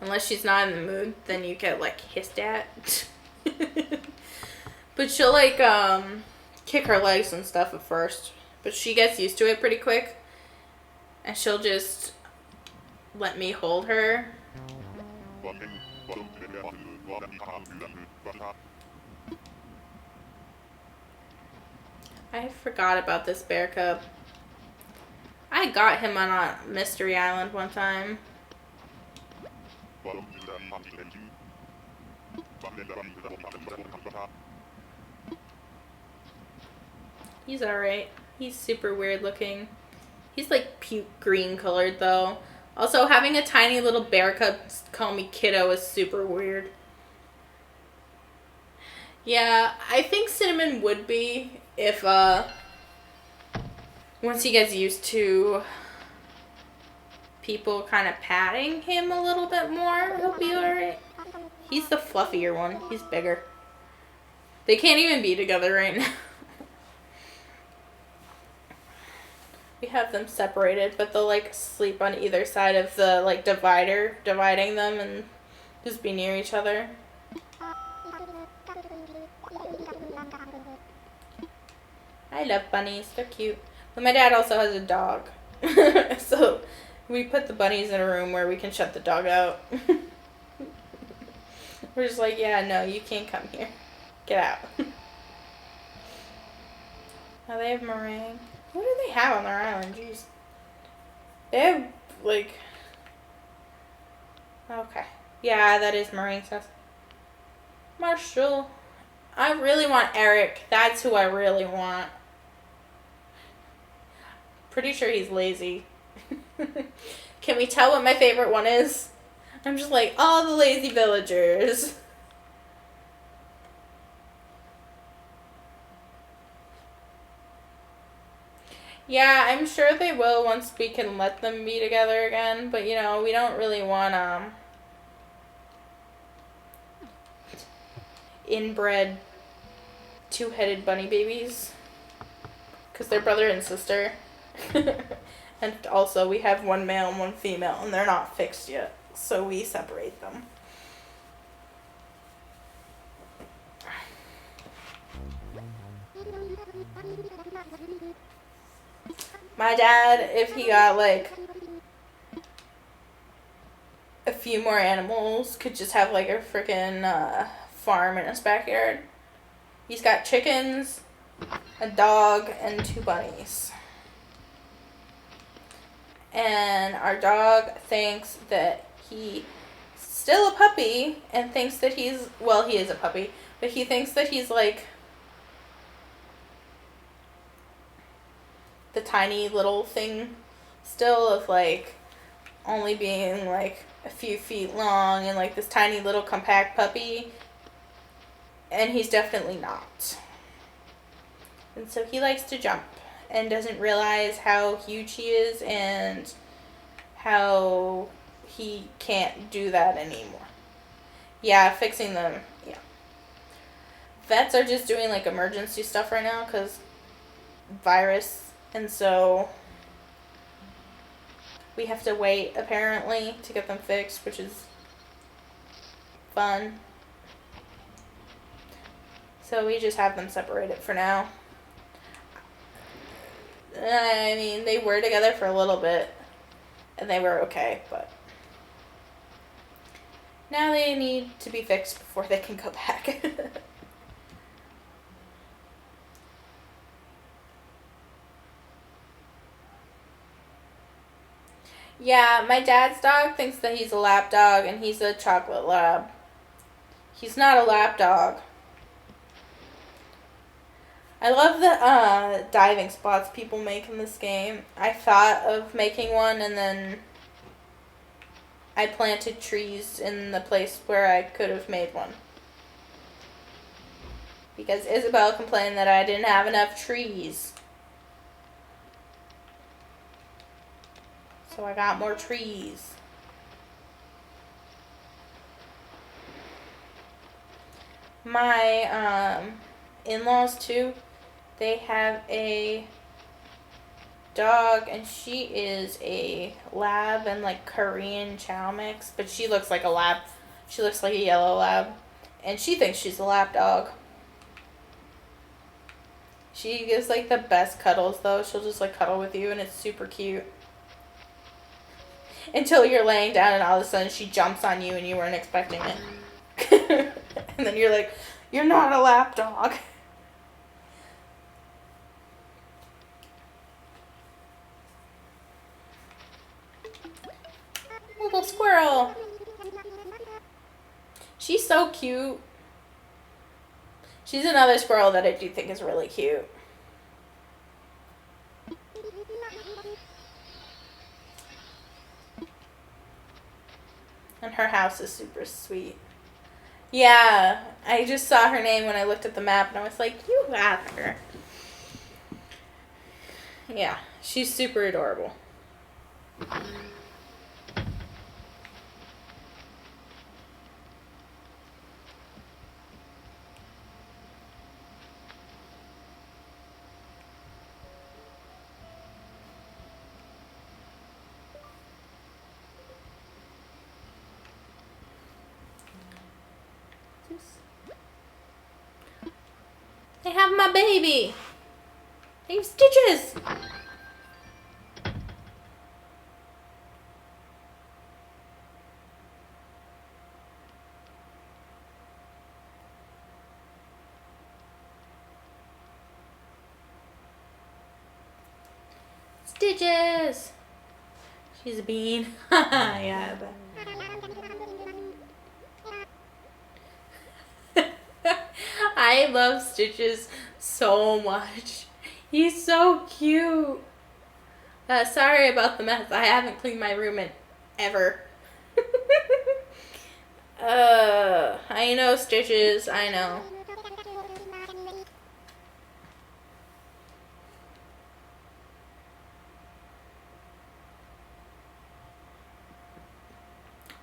Unless she's not in the mood, then you get, like, hissed at. But she'll, like, kick her legs and stuff at first. But she gets used to it pretty quick. And she'll just let me hold her. I forgot about this bear cub. I got him on a Mystery Island one time. He's alright. He's super weird looking. He's like puke green colored though. Also, having a tiny little bear cub call me kiddo is super weird. Yeah, I think Cinnamon would be if, once he gets used to people kind of patting him a little bit more, he'll be alright. He's the fluffier one. He's bigger. They can't even be together right now. We have them separated, but they'll like sleep on either side of the like divider, dividing them and just be near each other. I love bunnies. They're cute. But my dad also has a dog. So we put the bunnies in a room where we can shut the dog out. We're just like, yeah, no, you can't come here. Get out. Now they have meringue. What do they have on their island? Jeez. They have, like... Okay. Yeah, that is meringue sauce. Marshall. I really want Eric. That's who I really want. Pretty sure he's lazy. Can we tell what my favorite one is? I'm just like, all the lazy villagers. Yeah, I'm sure they will once we can let them be together again. But, you know, we don't really want, inbred two-headed bunny babies. Because they're brother and sister. And also, we have one male and one female, and they're not fixed yet. So we separate them. My dad, if he got, like, a few more animals, could just have, like, a freaking farm in his backyard. He's got chickens, a dog, and 2 bunnies. And our dog thinks that he's still a puppy and thinks that he's, well, he is a puppy, but he thinks that he's, like, the tiny little thing still of, like, only being, like, a few feet long and, like, this tiny little compact puppy. And he's definitely not. And so he likes to jump and doesn't realize how huge he is and how he can't do that anymore. Yeah, fixing them, yeah. Vets are just doing, like, emergency stuff right now because virus. And so we have to wait, apparently, to get them fixed, which is fun. So we just have them separated for now. I mean, they were together for a little bit, and they were okay, but now they need to be fixed before they can go back. Yeah, my dad's dog thinks that he's a lap dog, and he's a chocolate lab. He's not a lap dog. I love the diving spots people make in this game. I thought of making one, and then I planted trees in the place where I could have made one. Because Isabel complained that I didn't have enough trees. So I got more trees. My in-laws too, they have a dog and she is a lab and like Korean chow mix, but she looks like a lab. She looks like a yellow lab and she thinks she's a lap dog. She gives like the best cuddles though. She'll just like cuddle with you and it's super cute. Until you're laying down and all of a sudden she jumps on you and you weren't expecting it. And then you're like, you're not a lap dog. little squirrel. She's so cute. She's another squirrel that I do think is really cute. And her house is super sweet. Yeah, I just saw her name when I looked at the map and I was like, you have her. Yeah, she's super adorable. I have my baby. Hey, Stitches. Stitches. She's a bean. Yeah. I love Stitches so much. He's so cute. Sorry about the mess. I haven't cleaned my room in ever. I know, Stitches. I know.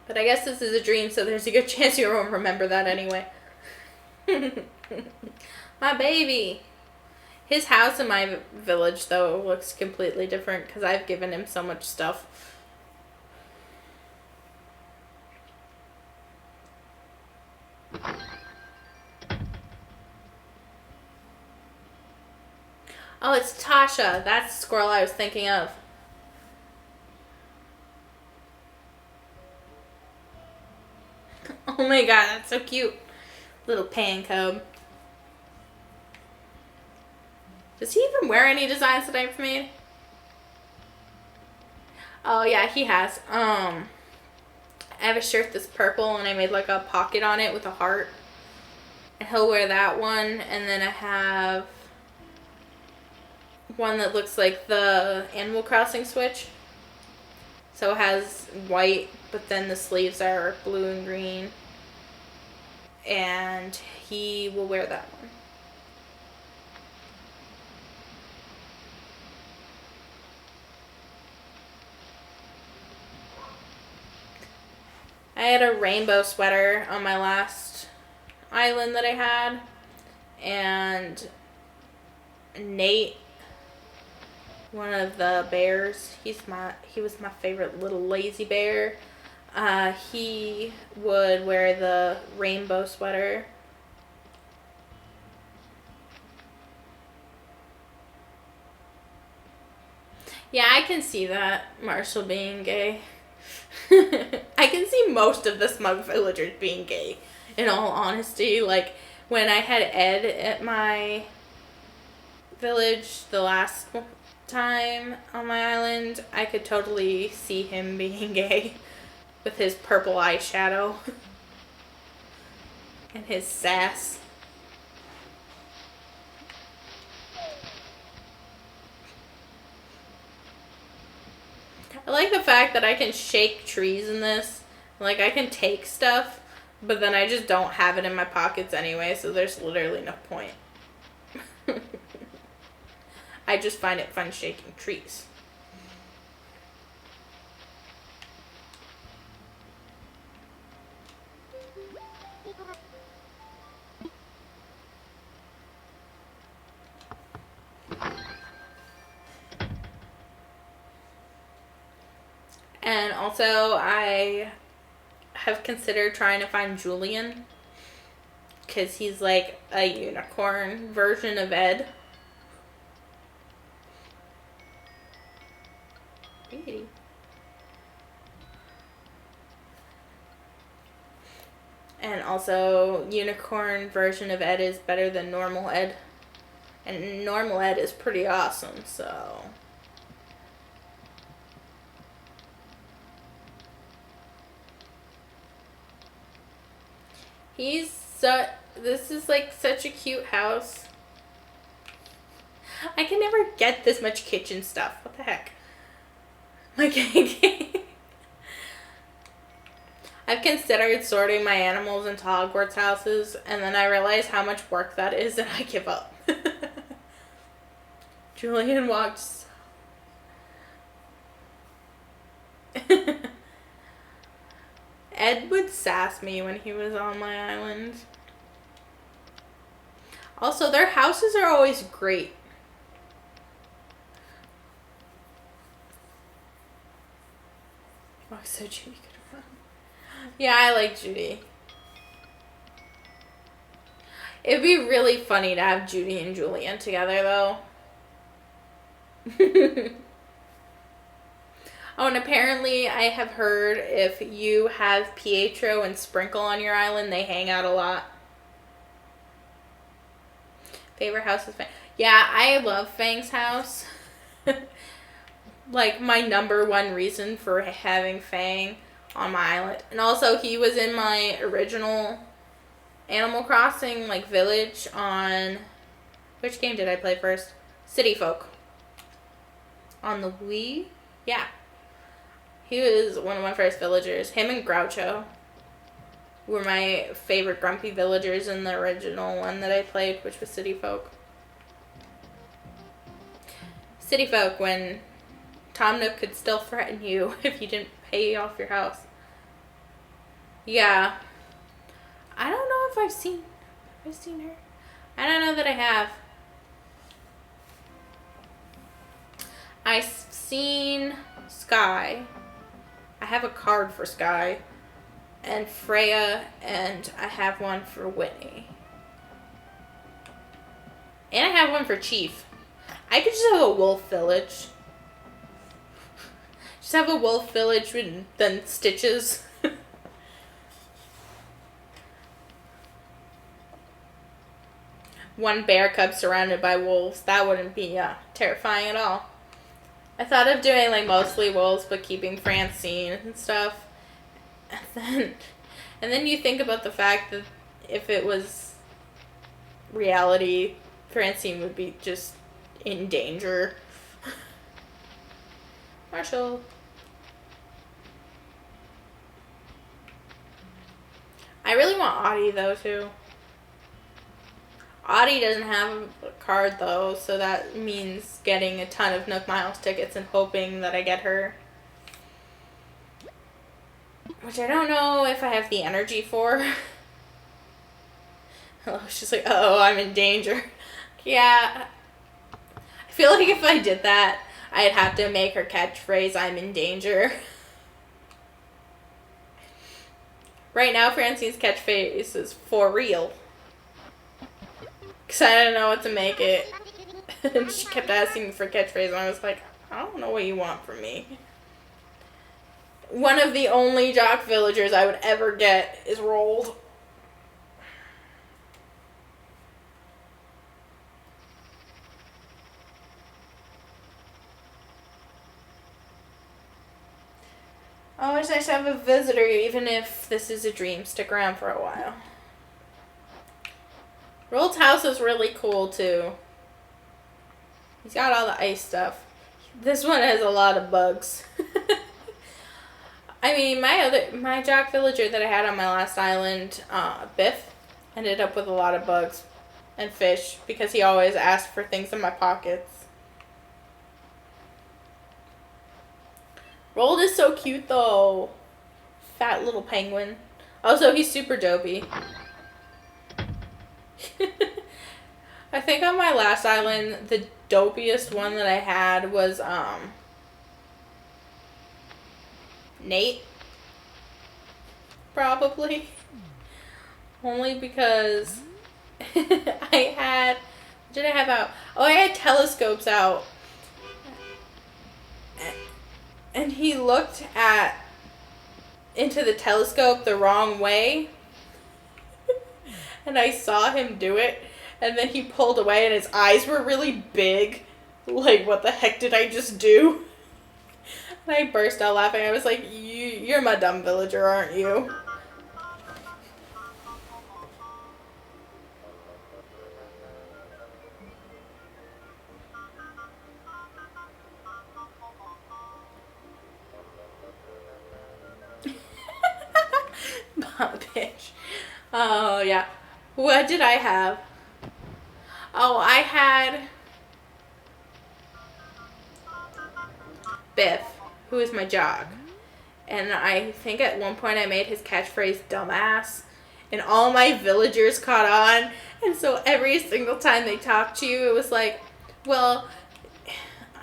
But I guess this is a dream, so there's a good chance you won't remember that anyway. My baby. His house in my village, though, looks completely different because I've given him so much stuff. Oh, it's Tasha. That's the squirrel I was thinking of. Oh my god, that's so cute. Little pan cub. Does he even wear any designs that I've made? Oh yeah, he has. I have a shirt that's purple and I made like a pocket on it with a heart. And he'll wear that one. And then I have one that looks like the Animal Crossing Switch. So it has white, but then the sleeves are blue and green. And he will wear that one. I had a rainbow sweater on my last island that I had. And Nate, one of the bears, he was my favorite little lazy bear. He would wear the rainbow sweater. Yeah, I can see that, Marshall being gay. I can see most of the smug villagers being gay, in all honesty. Like, when I had Ed at my village the last time on my island, I could totally see him being gay with his purple eyeshadow and his sass. I like the fact that I can shake trees in this. Like, I can take stuff, but then I just don't have it in my pockets anyway, so there's literally no point. I just find it fun shaking trees. And also, I have considered trying to find Julian, because he's like a unicorn version of Ed. Pretty. And also, unicorn version of Ed is better than normal Ed. And normal Ed is pretty awesome, so... This is like such a cute house. I can never get this much kitchen stuff. What the heck? I've considered sorting my animals into Hogwarts houses, and then I realize how much work that is, and I give up. Julian walks. Ed would sass me when he was on my island. Also, their houses are always great. Oh, so Judy could have run. Yeah, I like Judy. It'd be really funny to have Judy and Julian together, though. Oh, and apparently I have heard if you have Pietro and Sprinkle on your island, they hang out a lot. Favorite house is Fang. Yeah, I love Fang's house. Like, my number one reason for having Fang on my island. And also, he was in my original Animal Crossing, like, village on... Which game did I play first? City Folk. On the Wii? Yeah. He was one of my first villagers. Him and Groucho were my favorite grumpy villagers in the original one that I played, which was City Folk. City Folk, when Tom Nook could still threaten you if you didn't pay off your house. Yeah. I don't know if I've seen her. I don't know that I have. I've seen Sky. I have a card for Sky and Freya, and I have one for Whitney. And I have one for Chief. I could just have a wolf village. Just have a wolf village with then Stitches. One bear cub surrounded by wolves. That wouldn't be terrifying at all. I thought of doing like mostly wolves, but keeping Francine and stuff. And then you think about the fact that if it was reality, Francine would be just in danger. Marshall. I really want Audie though too. Audie doesn't have a card though, so that means getting a ton of Nook Miles tickets and hoping that I get her. Which I don't know if I have the energy for. Oh, she's like, oh, I'm in danger. Yeah. I feel like if I did that, I'd have to make her catchphrase, I'm in danger. Right now, Francine's catchphrase is for real. Because I didn't know what to make it. And she kept asking me for catchphrase, and I was like, I don't know what you want from me. One of the only Jock villagers I would ever get is Rolled. Oh, it's nice to have a visitor, even if this is a dream. Stick around for a while. Rolled's house is really cool, too. He's got all the ice stuff. This one has a lot of bugs. I mean, my Jock villager that I had on my last island, Biff, ended up with a lot of bugs and fish because he always asked for things in my pockets. Rolled is so cute, though. Fat little penguin. Also, he's super dopey. I think on my last island, the dopiest one that I had was, Nate. Probably. Only because I had... What did I have out? Oh, I had telescopes out. And he looked into the telescope the wrong way. And I saw him do it. And then he pulled away and his eyes were really big. Like, what the heck did I just do? And I burst out laughing. I was like, you're my dumb villager, aren't you? bitch. Oh, yeah. What did I have? Oh, I had Biff, who is my jog. And I think at one point I made his catchphrase dumbass. And all my villagers caught on. And so every single time they talked to you, it was like, well,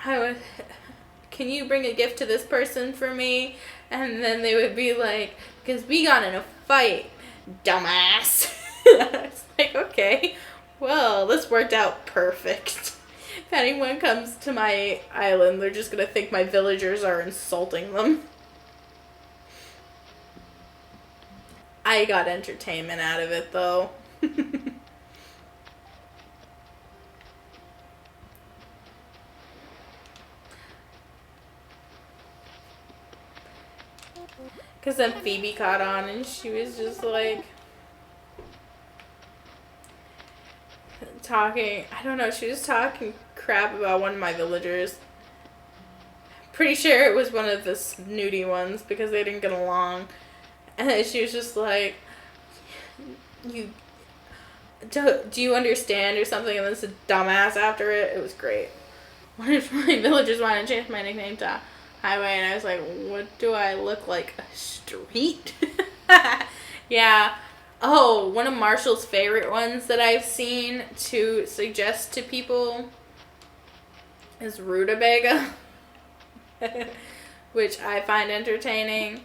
can you bring a gift to this person for me? And then they would be like, because we got in a fight, dumbass. I was like, okay, well, this worked out perfect. If anyone comes to my island, they're just going to think my villagers are insulting them. I got entertainment out of it, though. Because then Phoebe caught on and she was just like talking, I don't know, she was talking crap about one of my villagers. Pretty sure it was one of the snooty ones because they didn't get along. And then she was just like, do you understand or something? And then said dumbass after it. It was great. One of my villagers wanted to change my nickname to Highway, and I was like, what do I look like? A street? Yeah. Oh, one of Marshall's favorite ones that I've seen to suggest to people is Rutabaga, which I find entertaining.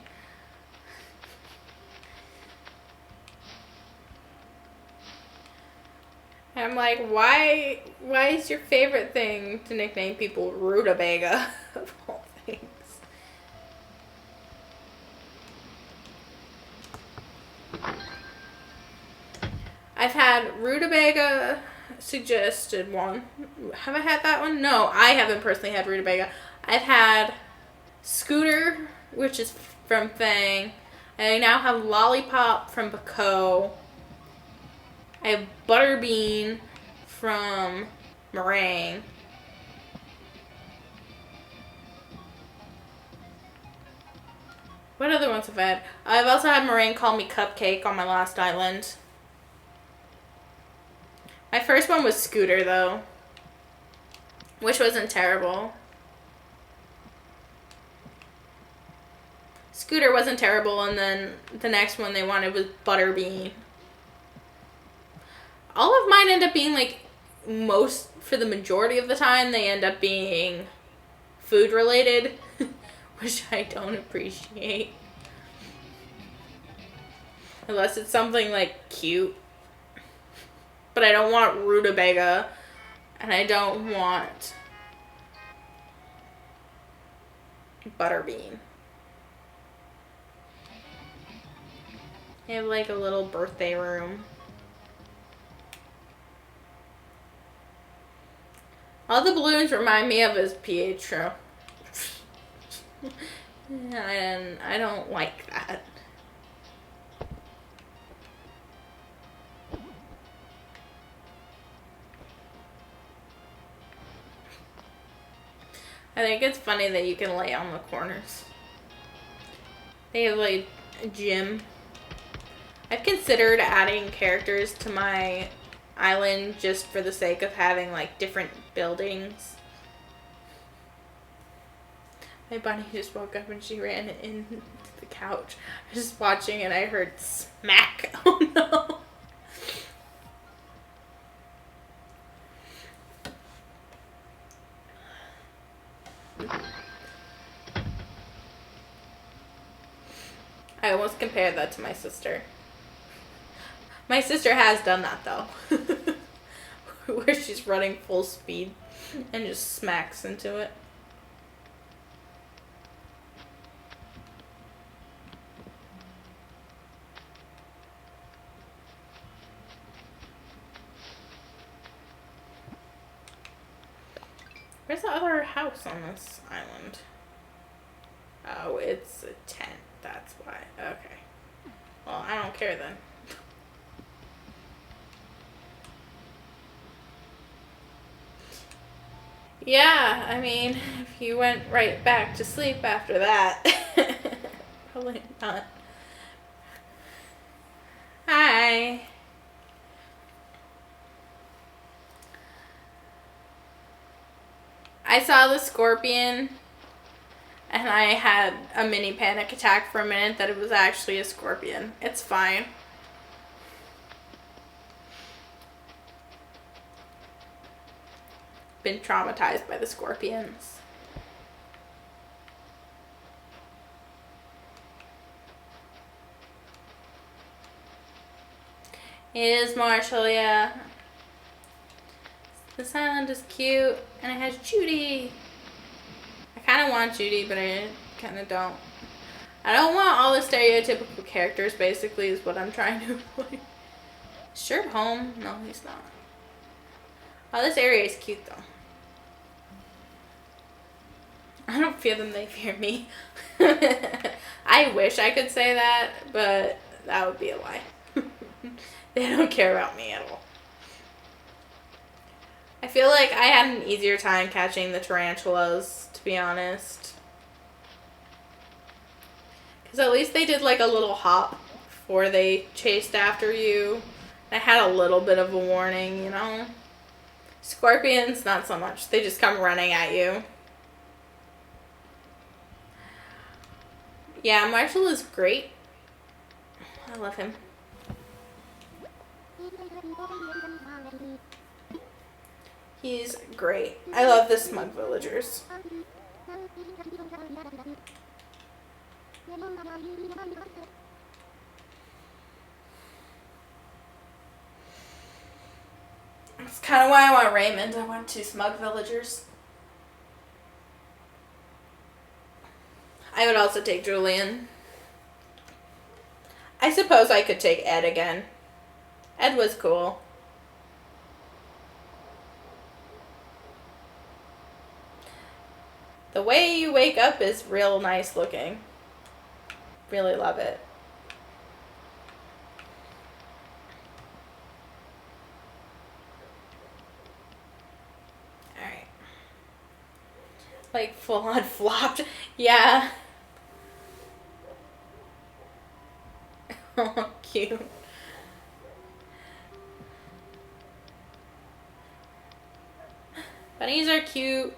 I'm like, why is your favorite thing to nickname people Rutabaga of all things? I've had Rutabaga suggested one. Have I had that one? No, I haven't personally had Rutabaga. I've had Scooter, which is from Fang. I now have Lollipop from Baco. I have Butterbean from Meringue. What other ones have I had? I've also had Meringue call me Cupcake on my last island. My first one was Scooter, though, which wasn't terrible. Scooter wasn't terrible, and then the next one they wanted was Butterbean. All of mine end up being, like, for the majority of the time, they end up being food related, which I don't appreciate. Unless it's something, like, cute. But I don't want Rutabaga, and I don't want Butterbean. I have, like, a little birthday room. All the balloons remind me of is Pietro. And I don't like that. I think it's funny that you can lay on the corners. They have, like, a gym. I've considered adding characters to my island just for the sake of having, like, different buildings. My bunny just woke up and she ran into the couch. I was just watching and I heard smack. Oh no. I almost compared that to my sister. My sister has done that, though. Where she's running full speed and just smacks into it. Where's the other house on this island? Oh, it's a tent. That's why. Okay. Well, I don't care then. Yeah, I mean, if you went right back to sleep after that, probably not. I saw the scorpion and I had a mini panic attack for a minute that it was actually a scorpion. It's fine. Been traumatized by the scorpions. It is Marshall, yeah. This island is cute, and it has Judy. I kind of want Judy, but I kind of don't. I don't want all the stereotypical characters, basically, is what I'm trying to avoid. Sherb home? No, he's not. Oh, this area is cute, though. I don't fear them, they fear me. I wish I could say that, but that would be a lie. They don't care about me at all. I feel like I had an easier time catching the tarantulas, to be honest. Because at least they did like a little hop before they chased after you. I had a little bit of a warning, you know. Scorpions, not so much. They just come running at you. Yeah, Marshall is great. I love him. He's great. I love the smug villagers. That's kind of why I want Raymond. I want 2 smug villagers. I would also take Julian. I suppose I could take Ed again. Ed was cool. The way you wake up is real nice looking. Really love it. Alright. Like full on flopped. Yeah. Oh, cute. Bunnies are cute.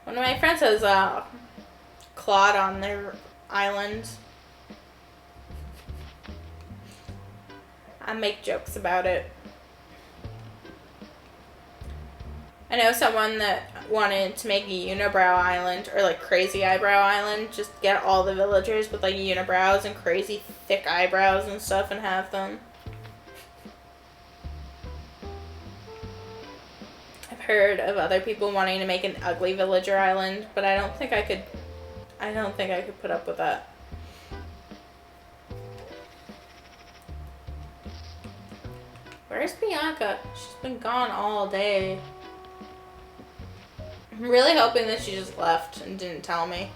One of my friends has Claude on their island. I make jokes about it. I know someone that wanted to make a unibrow island, or like crazy eyebrow island, just get all the villagers with like unibrows and crazy thick eyebrows and stuff and have them. I've heard of other people wanting to make an ugly villager island, but I don't think I could put up with that. Where's Bianca? She's been gone all day. I'm really hoping that she just left and didn't tell me.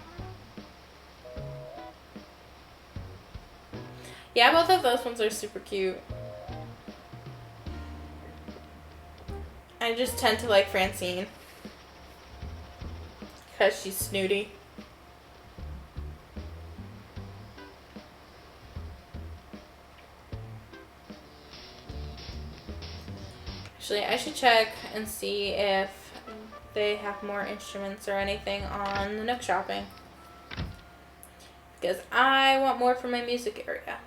Yeah, both of those ones are super cute. I just tend to like Francine. Because she's snooty. Actually, I should check and see if they have more instruments or anything on the Nook shopping. Because I want more for my music area.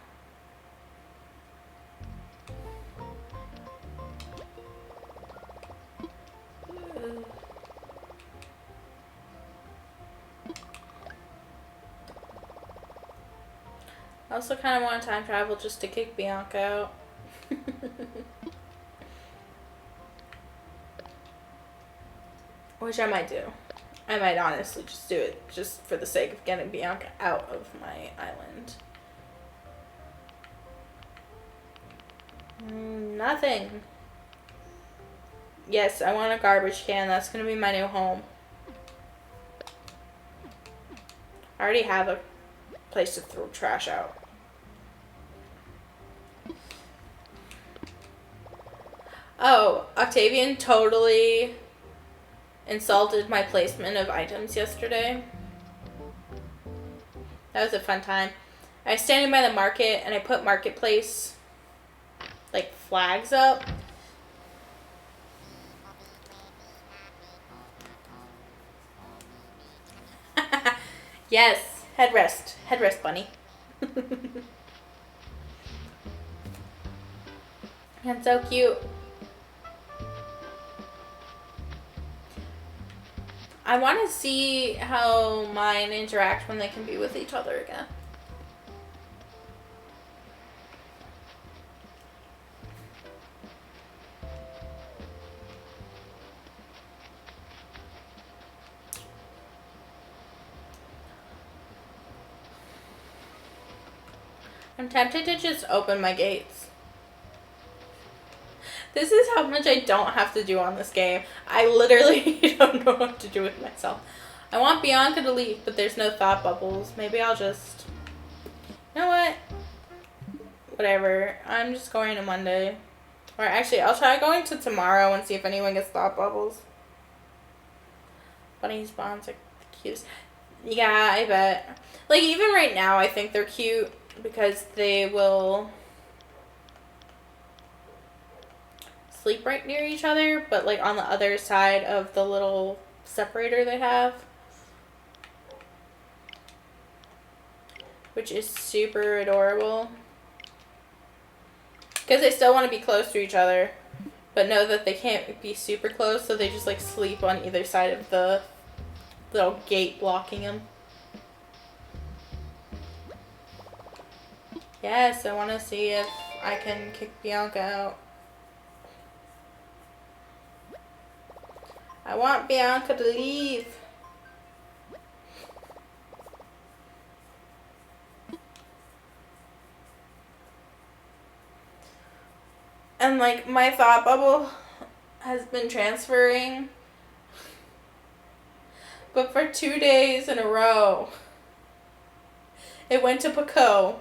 I also kind of want to time travel just to kick Bianca out. Which I might do. I might honestly just do it just for the sake of getting Bianca out of my island. Nothing. Yes, I want a garbage can. That's going to be my new home. I already have a place to throw trash out. Oh, Octavian totally insulted my placement of items yesterday. That was a fun time. I was standing by the market and I put marketplace like flags up. Yes, headrest bunny. That's so cute. I want to see how mine interact when they can be with each other again. I'm tempted to just open my gates. This is how much I don't have to do on this game. I literally don't know what to do with myself. I want Bianca to leave, but there's no thought bubbles. Maybe I'll just... You know what? Whatever. I'm just going to Monday. Or actually, I'll try going to tomorrow and see if anyone gets thought bubbles. Bunny spawns are the cutest. Yeah, I bet. Like, even right now, I think they're cute because they will sleep right near each other, but like on the other side of the little separator they have, which is super adorable because they still want to be close to each other but know that they can't be super close, so they just like sleep on either side of the little gate blocking them. Yes, I want to see if I can kick Bianca out. I want Bianca to leave. And like my thought bubble has been transferring, but for 2 days in a row it went to Paco,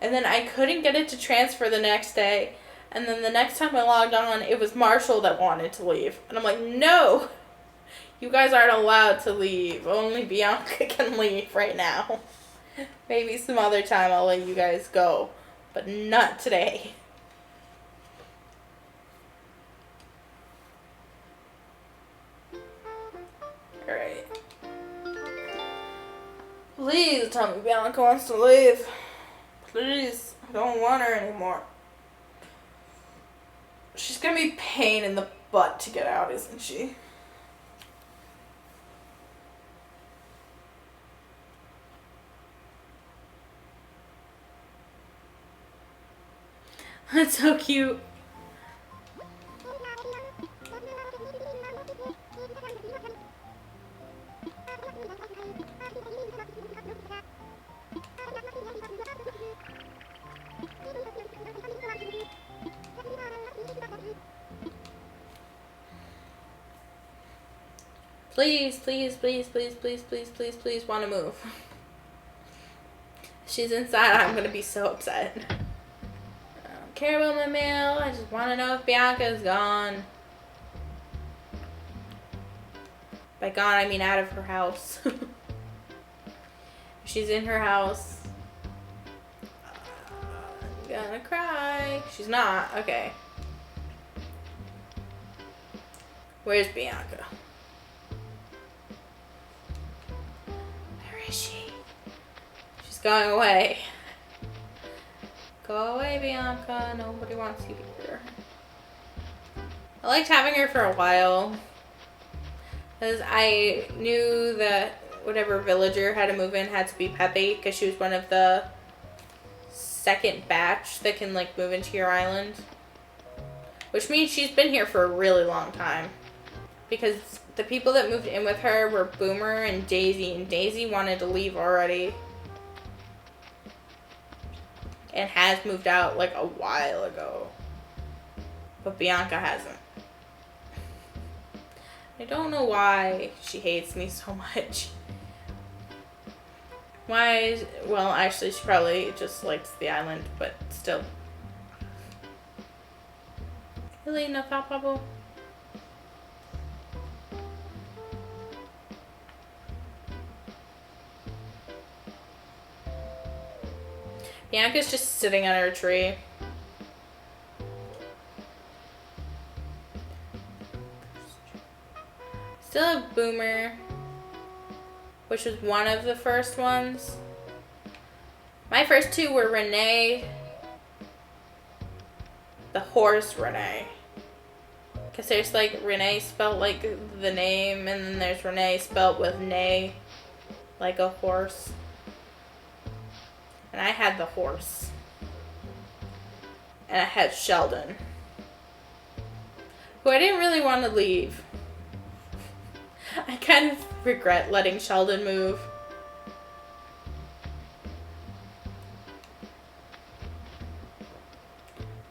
and then I couldn't get it to transfer the next day, and then the next time I logged on it was Marshall that wanted to leave, and I'm like, no, you guys aren't allowed to leave, only Bianca can leave right now. Maybe some other time I'll let you guys go, but not today. Alright. Please tell me Bianca wants to leave. Please. I don't want her anymore. She's gonna be a pain in the butt to get out, isn't she? That's so cute. Please, please, please, please, please, please, please, please want to move. She's inside. I'm going to be so upset. I don't care about my mail. I just want to know if Bianca's gone. By gone, I mean out of her house. She's in her house. I'm gonna cry. She's not. Okay. Where's Bianca? Where is she? She's going away. Go away, Bianca. Nobody wants you here. I liked having her for a while, because I knew that whatever villager had to move in had to be Pepe, because she was one of the second batch that can like move into your island, which means she's been here for a really long time, because the people that moved in with her were Boomer and Daisy wanted to leave already and has moved out like a while ago, but Bianca hasn't. I don't know why she hates me so much. Why? Well, actually, she probably just likes the island, but still. Really? No thought bubble? Bianca's just sitting on her tree. Still a Boomer, which was one of the first ones. My first two were Renee, the horse Renee. Because there's like Renee spelled like the name, and then there's Renee spelled with nay, like a horse. And I had the horse. And I had Sheldon, who I didn't really want to leave. I kind of regret letting Sheldon move.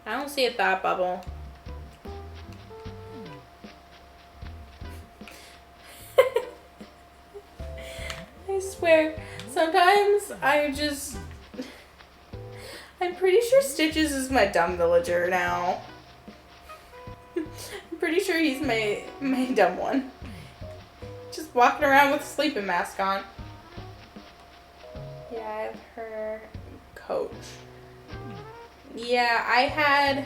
I don't see a thought bubble. I swear, sometimes I'm pretty sure Stitches is my dumb villager now. I'm pretty sure he's my dumb one. Just walking around with a sleeping mask on. Yeah, I have her coach. Yeah, I had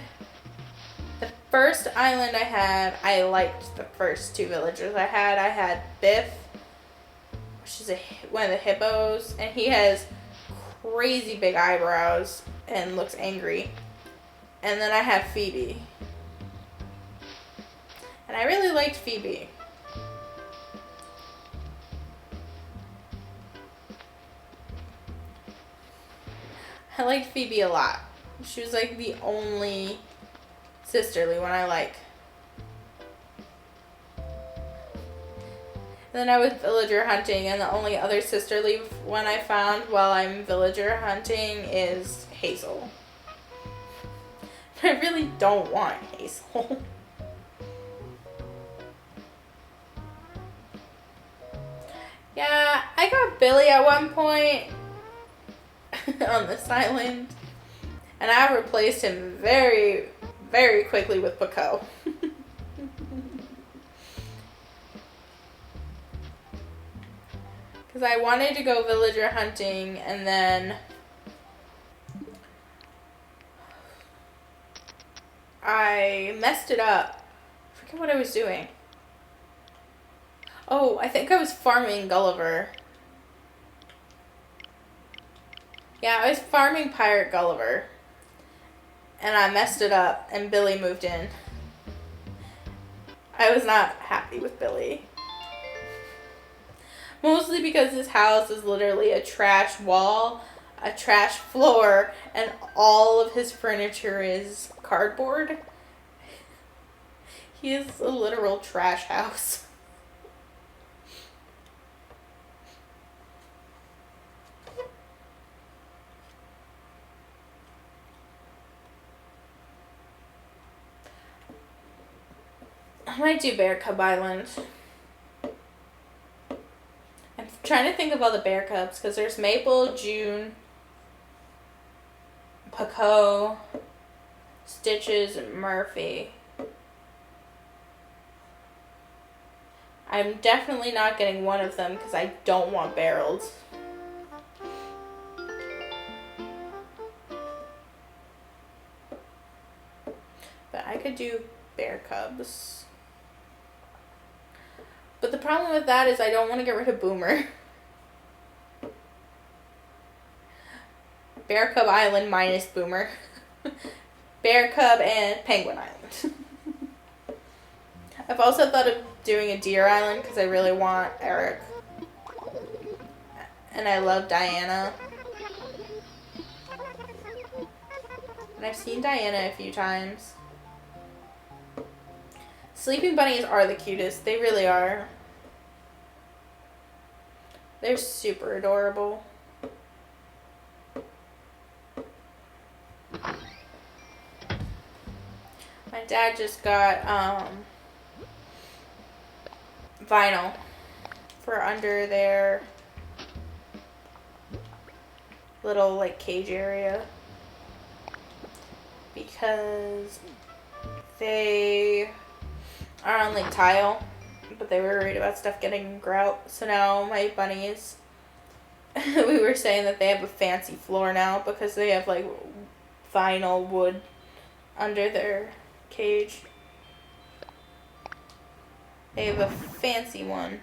the first island I liked the first two villagers I had Biff, which is one of the hippos, and he has crazy big eyebrows and looks angry. And then I have Phoebe. And I really liked Phoebe. I liked Phoebe a lot. She was like the only sisterly one I like. Then I was villager hunting, and the only other sisterly one I found while I'm villager hunting is Hazel. I really don't want Hazel. Yeah, I got Billy at one point on this island, and I replaced him very, very quickly with Pico. Because I wanted to go villager hunting, and then I messed it up. I forget what I was doing. Oh, I think I was farming Gulliver. Yeah, I was farming Pirate Gulliver. And I messed it up, and Billy moved in. I was not happy with Billy. Mostly because his house is literally a trash wall, a trash floor, and all of his furniture is cardboard. He is a literal trash house. I might do Bear Cub Island. I'm trying to think of all the bear cubs, because there's Maple, June, Pico, Stitches, and Murphy. I'm definitely not getting one of them because I don't want barrels. But I could do bear cubs. But the problem with that is I don't want to get rid of Boomer. Bear Cub Island minus Boomer. Bear Cub and Penguin Island. I've also thought of doing a Deer Island because I really want Eric. And I love Diana. And I've seen Diana a few times. Sleeping bunnies are the cutest. They really are. They're super adorable. My dad just got vinyl for under their little like cage area because they are on like tile, but they were worried about stuff getting grout. So now my bunnies we were saying that they have a fancy floor now because they have like vinyl wood under their cage. They have a fancy one.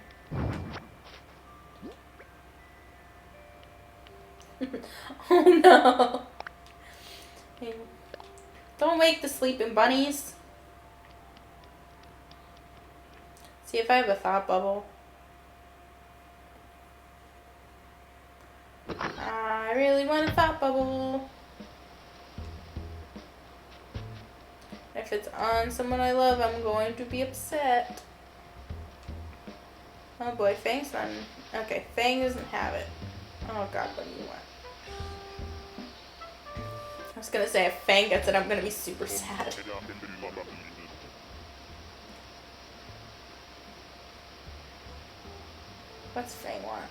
Oh no. Hey, don't wake the sleeping bunnies. See if I have a thought bubble. I really want a thought bubble. If it's on someone I love, I'm going to be upset. Oh boy, Fang's not. Okay, Fang doesn't have it. Oh god, what do you want? I was gonna say if Fang gets it, I'm gonna be super sad. What's Fang want?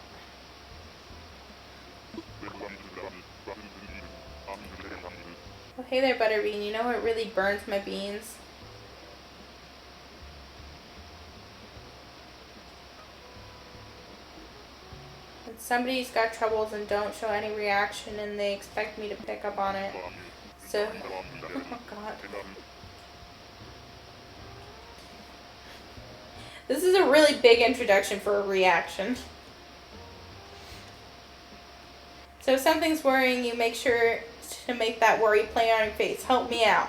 Oh, hey there, Butterbean. You know what really burns my beans? When somebody's got troubles and don't show any reaction and they expect me to pick up on it. So, oh god. This is a really big introduction for a reaction. So if something's worrying you, make sure to make that worry play on your face. Help me out.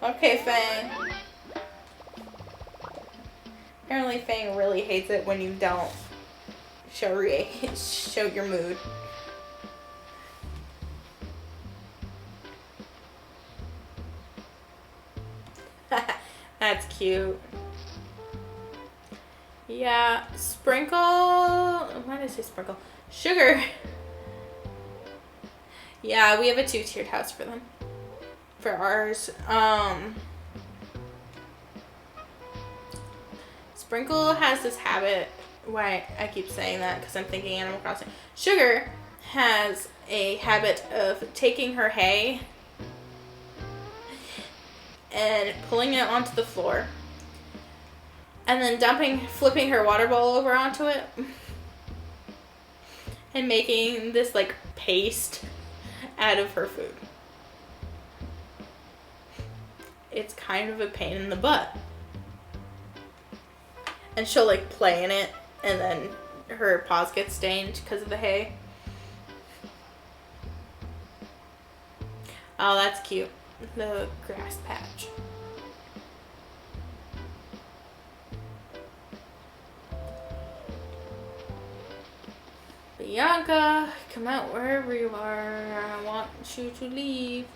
Okay, Fang. Apparently Fang really hates it when you don't show your mood. That's cute. Yeah, Sprinkle. Why did I say Sprinkle? Sugar. Yeah, we have a 2-tiered house for them. For ours. Sprinkle has this habit. Why I keep saying that because I'm thinking Animal Crossing. Sugar has a habit of taking her hay and pulling it onto the floor. And then flipping her water bowl over onto it. And making this like paste out of her food. It's kind of a pain in the butt. And she'll like play in it and then her paws get stained because of the hay. Oh, that's cute. The grass patch. Bianca, come out wherever you are. I want you to leave.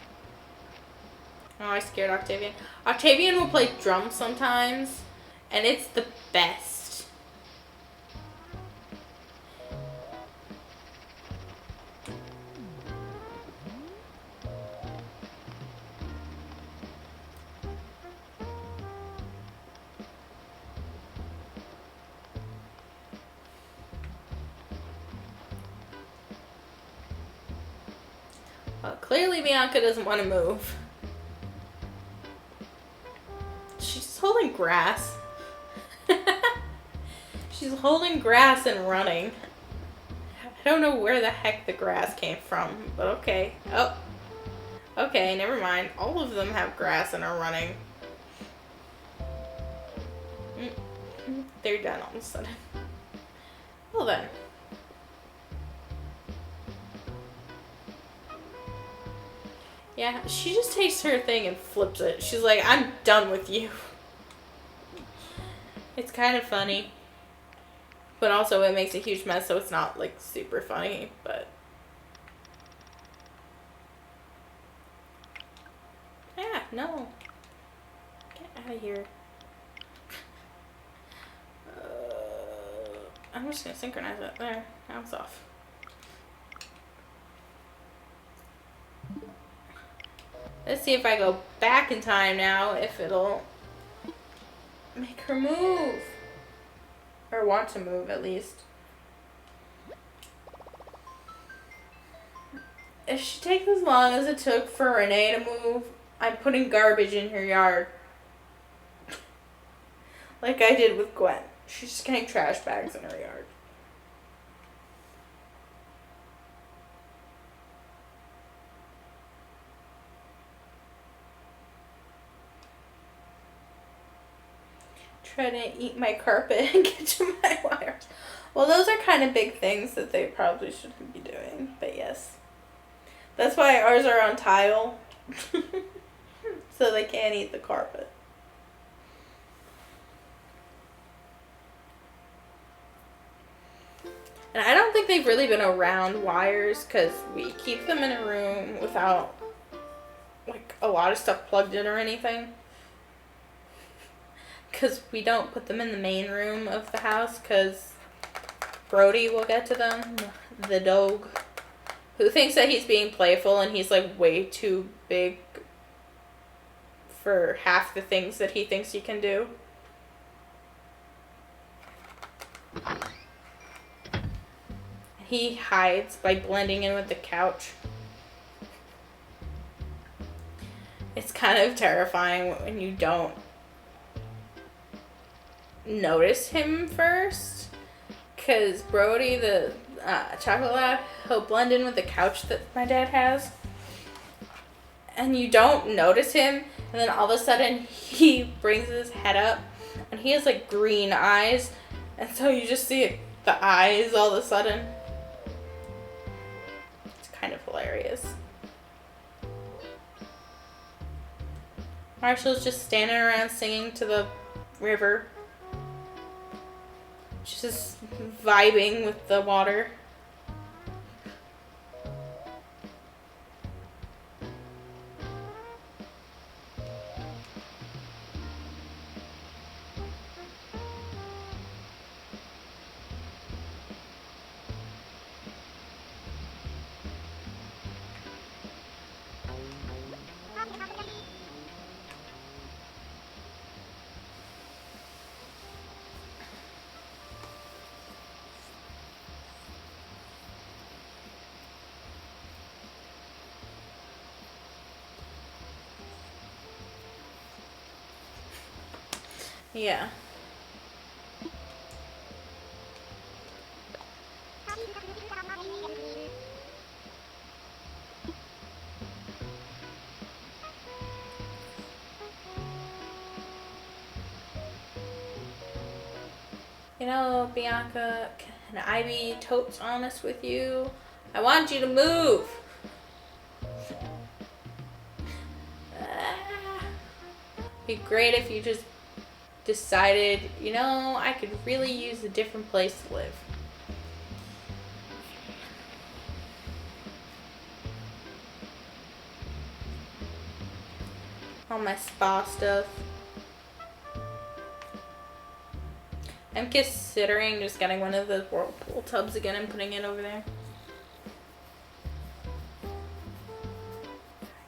Oh, I scared Octavian. Octavian will play drums sometimes, and it's the best. Well, clearly Bianca doesn't want to move. She's holding grass. She's holding grass and running. I don't know where the heck the grass came from, but okay. Oh. Okay, never mind. All of them have grass and are running. They're done all of a sudden. Well then. Yeah, she just takes her thing and flips it. She's like, I'm done with you. It's kind of funny. But also it makes a huge mess, so it's not like super funny, but... Ah, no. Get out of here. I'm just gonna synchronize it. There, now it's off. Let's see if I go back in time now, if it'll make her move. Or want to move, at least. If she takes as long as it took for Renee to move, I'm putting garbage in her yard. Like I did with Gwen. She's just getting trash bags in her yard. trying to eat my carpet and get to my wires. Well, those are kind of big things that they probably shouldn't be doing, but yes. That's why ours are on tile, so they can't eat the carpet. And I don't think they've really been around wires because we keep them in a room without like a lot of stuff plugged in or anything. Because we don't put them in the main room of the house because Brody will get to them, the dog, who thinks that he's being playful and he's like way too big for half the things that he thinks he can do. He hides by blending in with the couch. It's kind of terrifying when you don't notice him first. Because Brody, the chocolate lab, he'll blend in with the couch that my dad has. And you don't notice him. And then all of a sudden he brings his head up. And he has like green eyes. And so you just see the eyes all of a sudden. Kind of hilarious. Marshall's just standing around singing to the river. Just vibing with the water. Yeah. You know, Bianca, can I be totes honest with you? I want you to move. Be great if you just decided, you know, I could really use a different place to live. All my spa stuff. I'm considering just getting one of those whirlpool tubs again and putting it over there.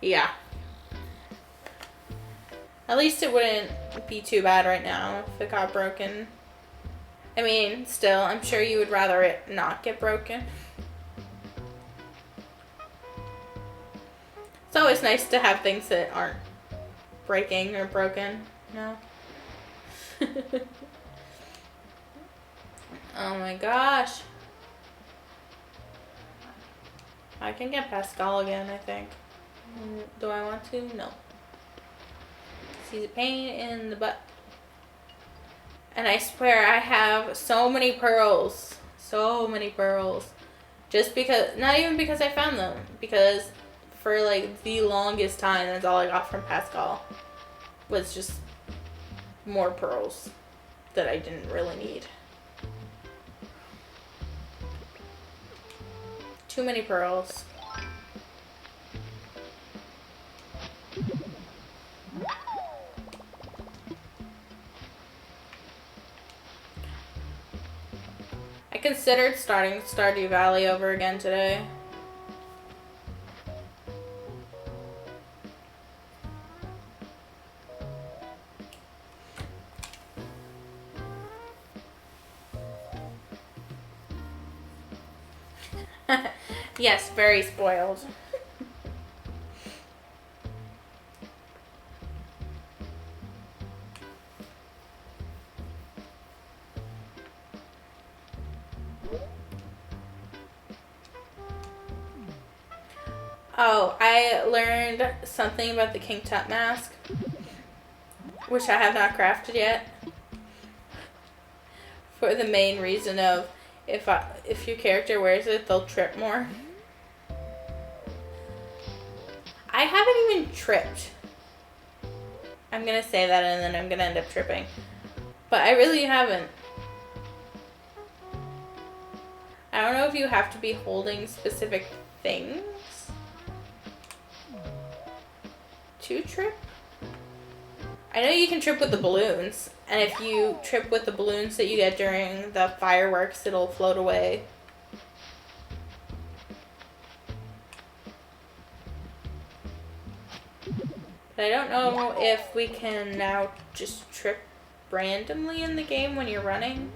Yeah. At least it wouldn't be too bad right now if it got broken. I mean, still, I'm sure you would rather it not get broken. It's always nice to have things that aren't breaking or broken, no? Oh my gosh. I can get Pascal again, I think. Do I want to? No. He's a pain in the butt. And I swear I have so many pearls. So many pearls. Just because, not even because I found them. Because for like the longest time, that's all I got from Pascal. Was just more pearls that I didn't really need. Too many pearls. I considered starting Stardew Valley over again today. Yes, very spoiled. Oh, I learned something about the King Tut mask, which I have not crafted yet. for the main reason of if your character wears it, they'll trip more. I haven't even tripped. I'm gonna say that and then I'm gonna end up tripping. But I really haven't. I don't know if you have to be holding specific things to trip. I know you can trip with the balloons, and if you trip with the balloons that you get during the fireworks, it'll float away. But I don't know if we can now just trip randomly in the game when you're running.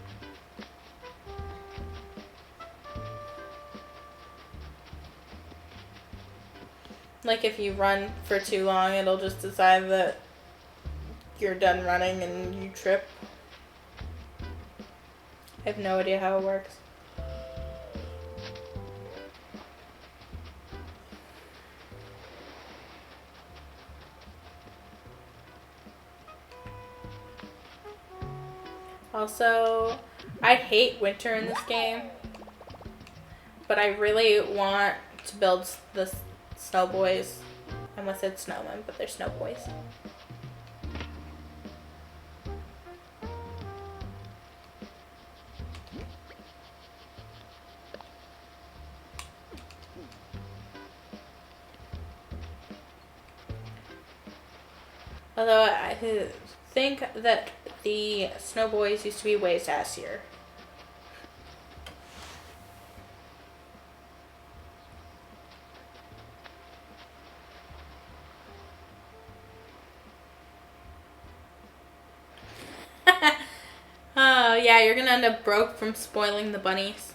Like if you run for too long, it'll just decide that you're done running and you trip. I have no idea how it works. Also, I hate winter in this game, but I really want to build the snow boys. I almost said snowmen, but they're snow boys. Although I think that the snow boys used to be way sassier. Oh, yeah, you're gonna end up broke from spoiling the bunnies.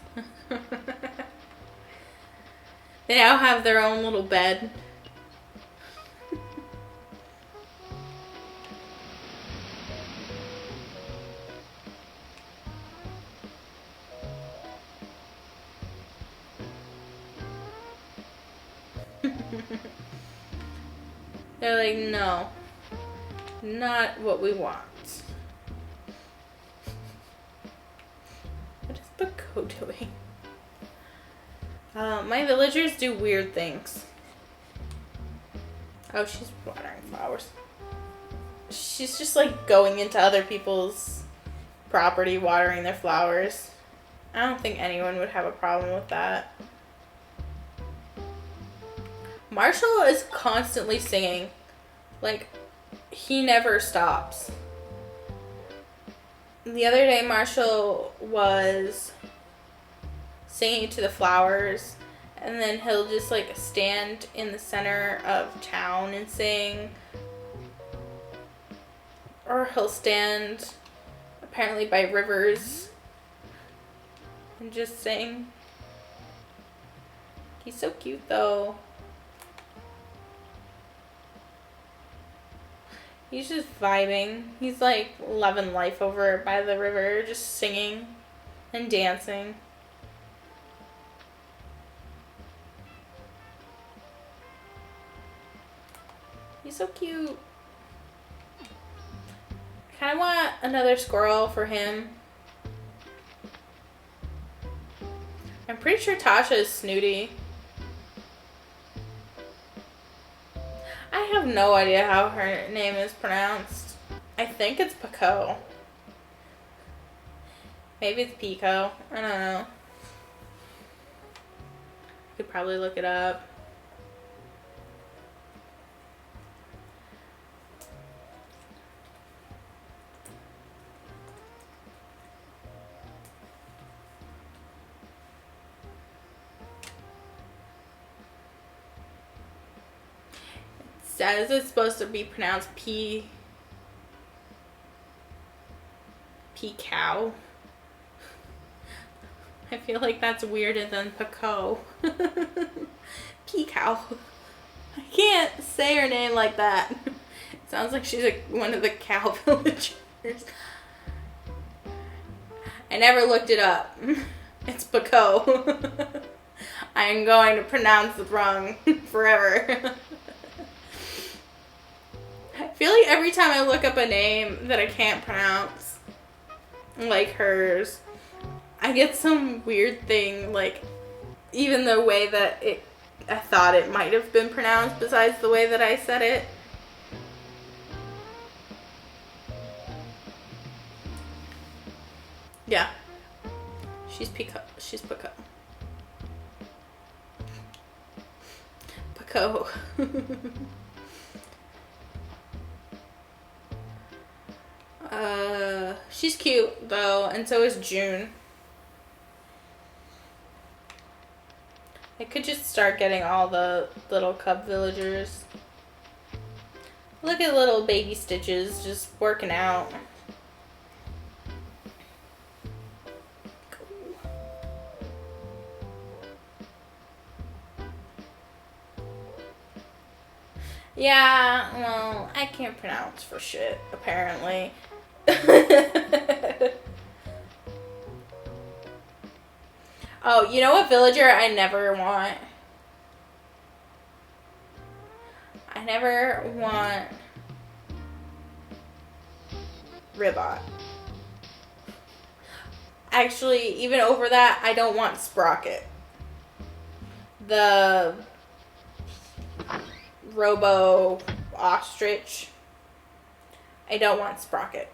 They now have their own little bed. They're like, no, not what we want. What is Bako doing? My villagers do weird things. Oh, she's watering flowers. She's just like going into other people's property, watering their flowers. I don't think anyone would have a problem with that. Marshall is constantly singing. Like, he never stops. The other day, Marshall was singing to the flowers, and then he'll just like stand in the center of town and sing. Or he'll stand apparently by rivers and just sing. He's so cute though. He's just vibing. He's like loving life over by the river, just singing and dancing. He's so cute. I kind of want another squirrel for him. I'm pretty sure Tasha is snooty. I have no idea how her name is pronounced. I think it's Pico. Maybe it's Pico. I don't know. Could probably look it up. Says it's supposed to be pronounced cow. I feel like that's weirder than Pico. Cow. I can't say her name like that. It sounds like she's one of the cow villagers. I never looked it up. It's Pico. I am going to pronounce it wrong forever. I feel like every time I look up a name that I can't pronounce, like hers. I get some weird thing, like, even the way that I thought it might have been pronounced besides the way that I said it. Yeah. She's Pico. She's Pico. Pico. She's cute though, and so is June. I could just start getting all the little cub villagers. Look at little baby Stitches just working out. Yeah, well, I can't pronounce for shit, apparently. Oh, you know what villager I never want? I never want Ribot. Actually, even over that, I don't want Sprocket. The Robo Ostrich. I don't want Sprocket.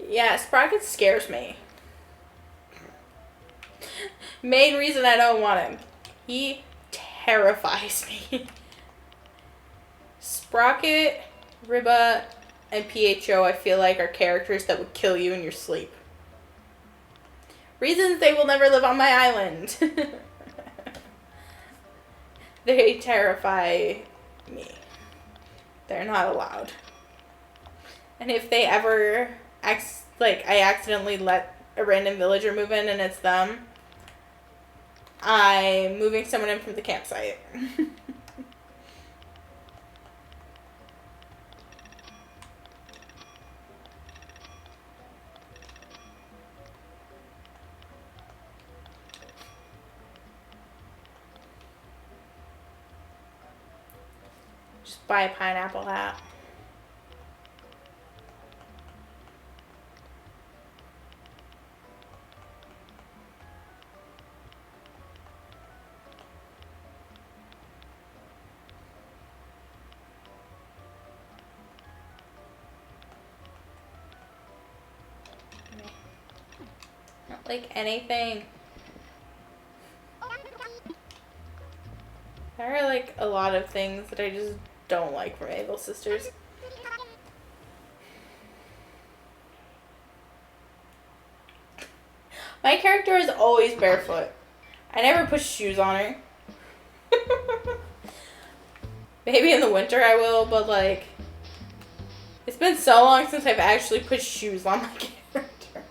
Yeah, Sprocket scares me. Main reason I don't want him. He terrifies me. Sprocket, Ribot, and PHO I feel like are characters that would kill you in your sleep. Reasons they will never live on my island. They terrify me. They're not allowed. And if they ever, I accidentally let a random villager move in and it's them, I'm moving someone in from the campsite. Just buy a pineapple hat. Not like anything. There are like a lot of things that I just don't like from Able Sisters. My character is always barefoot. I never put shoes on her. Maybe in the winter I will, but like, it's been so long since I've actually put shoes on my character.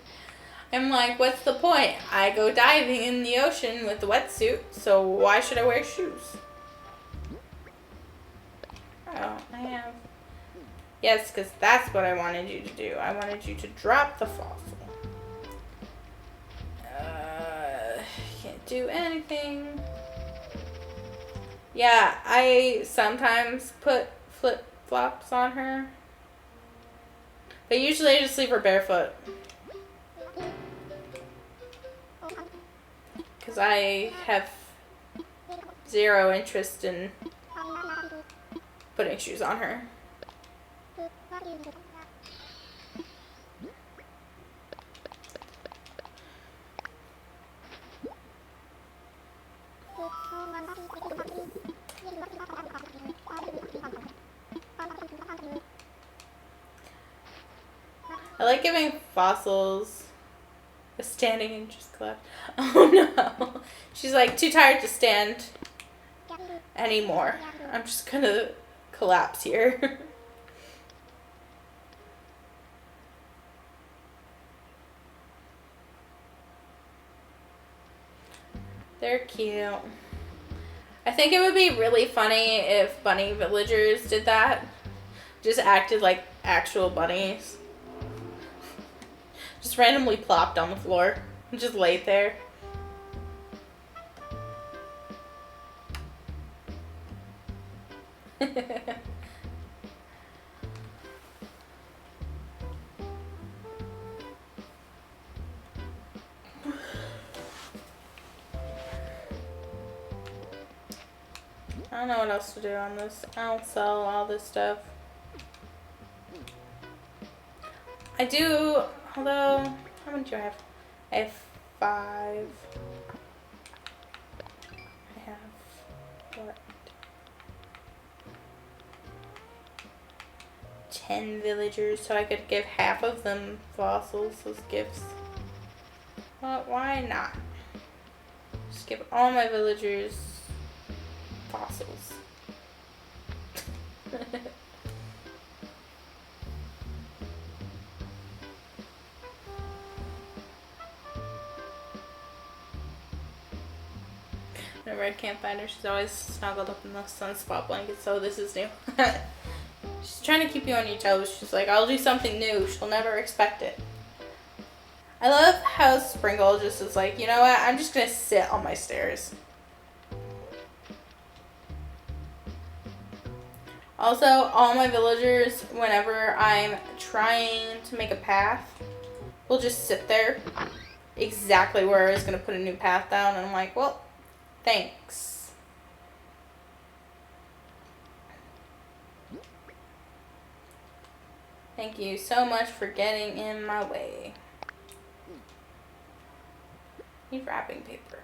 I'm like, what's the point? I go diving in the ocean with the wetsuit, so why should I wear shoes? Oh, I have. Yes, because that's what I wanted you to do. I wanted you to drop the fossil. Can't do anything. Yeah, I sometimes put flip-flops on her. But usually I just leave her barefoot. Because I have zero interest in putting shoes on her. I like giving fossils a standing and just collapse. Oh no. She's like too tired to stand anymore. I'm just gonna collapse here. They're cute. I think it would be really funny if bunny villagers did that. Just acted like actual bunnies. Just randomly plopped on the floor and just laid there. I don't know what else to do on this. I'll sell all this stuff. I do, although, how many do I have? I have 5. I have, what? 10 villagers, so I could give half of them fossils as gifts. But why not? Just give all my villagers fossils. Whenever I can't find her, she's always snuggled up in the sunspot blanket, so this is new. She's trying to keep you on your toes. She's like, I'll do something new. She'll never expect it. I love how Sprinkle just is like, you know what? I'm just going to sit on my stairs. Also, all my villagers, whenever I'm trying to make a path, will just sit there exactly where I was going to put a new path down. And I'm like, well, thanks. Thank you so much for getting in my way. Need wrapping paper.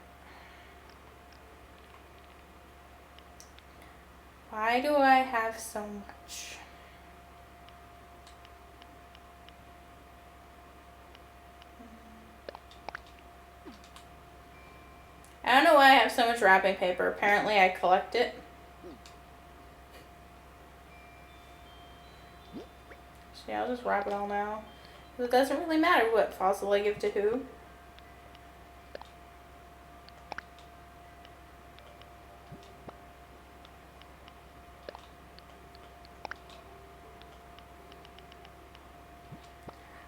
Why do I have so much? I don't know why I have so much wrapping paper. Apparently I collect it. See, I'll just wrap it all now. It doesn't really matter what fossil I give to who.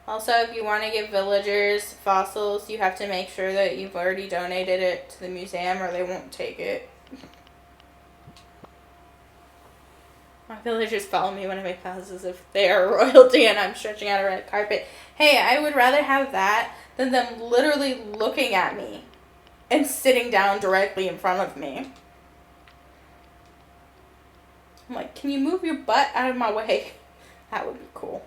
Also, if you want to give villagers fossils, you have to make sure that you've already donated it to the museum or they won't take it. My villagers follow me when I make paths as if they are royalty and I'm stretching out a red carpet. Hey, I would rather have that than them literally looking at me and sitting down directly in front of me. I'm like, can you move your butt out of my way? That would be cool.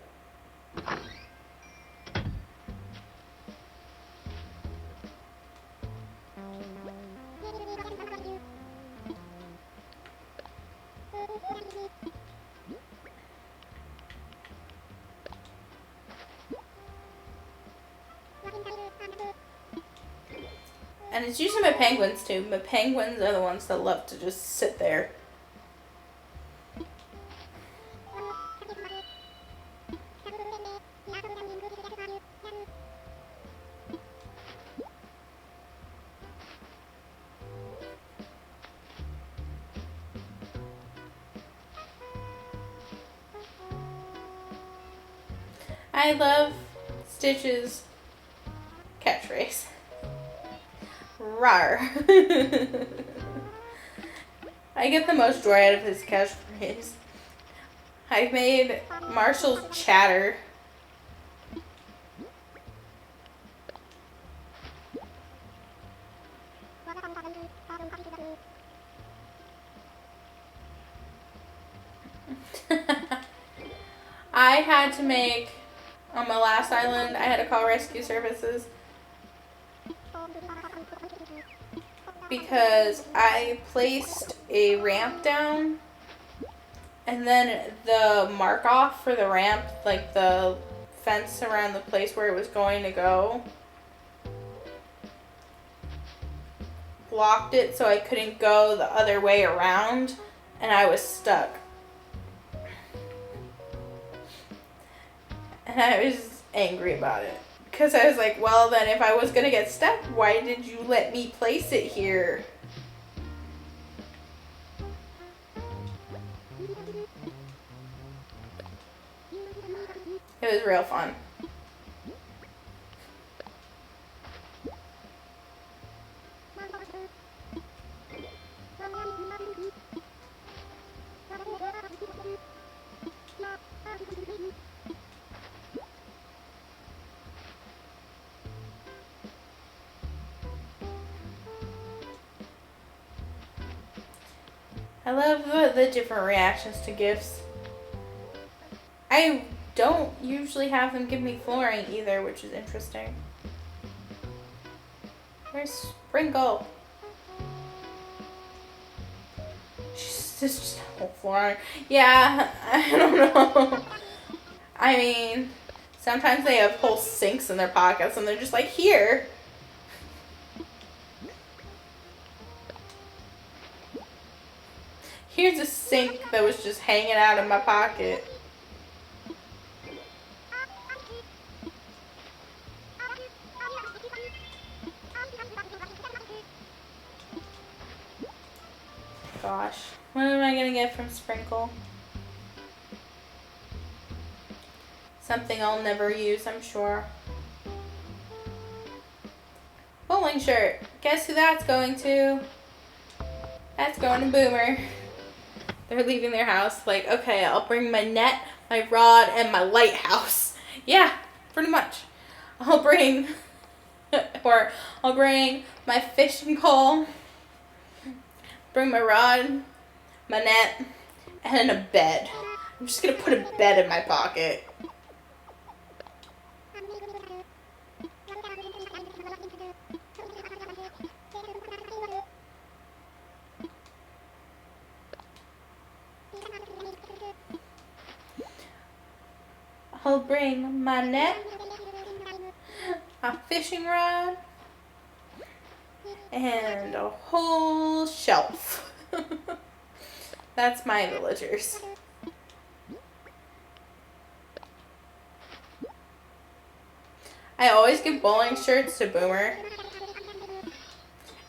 And it's usually my penguins too. My penguins are the ones that love to just sit there. I love Stitch's catchphrase. Rawr. I get the most joy out of his catchphrase. I've made Marshall chatter. I had to make, on my last island, I had to call rescue services because I placed a ramp down and then the mark off for the ramp, like the fence around the place where it was going to go, blocked it so I couldn't go the other way around and I was stuck. And I was angry about it. Because I was like, well, then if I was going to get stuck, why did you let me place it here? It was real fun. I love the different reactions to gifts. I don't usually have them give me flooring either, which is interesting. Where's Sprinkle? She's just whole flooring. Yeah, I don't know. I mean, sometimes they have whole sinks in their pockets and they're just like, here. Here's a sink that was just hanging out in my pocket. Gosh, what am I gonna get from Sprinkle? Something I'll never use, I'm sure. Bowling shirt. Guess who that's going to? That's going to Boomer. They're leaving their house like, okay, I'll bring my net, my rod, and my lighthouse. Yeah, pretty much. I'll bring my fishing pole, bring my rod, my net, and a bed. I'm just gonna put a bed in my pocket. I'll bring my net, a fishing rod, and a whole shelf. That's my villagers. I always give bowling shirts to Boomer.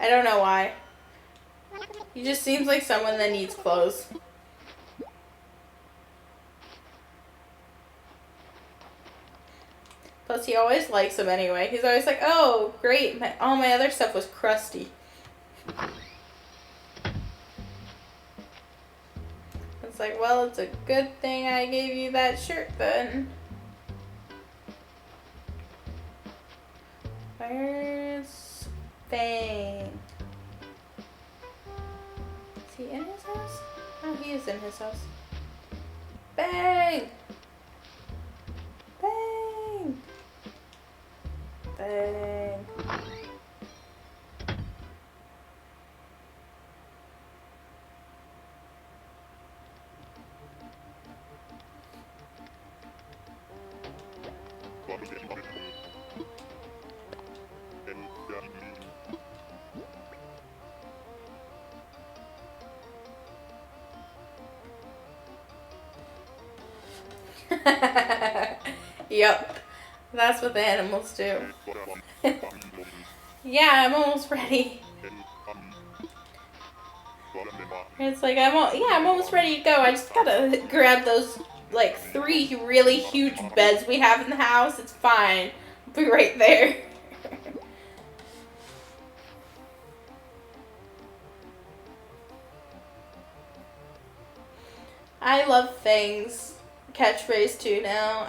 I don't know why. He just seems like someone that needs clothes. Plus, he always likes them anyway. He's always like, oh, great, all my other stuff was crusty. It's like, well, it's a good thing I gave you that shirt then. Where's Fang? Is he in his house? Oh, he is in his house. Bang! Bang! Bang. Yep, that's what the animals do. Yeah, I'm almost ready. It's like I'm almost ready to go. I just gotta grab those like 3 really huge beds we have in the house. It's fine. I'll be right there. I love Fang's catchphrase too now.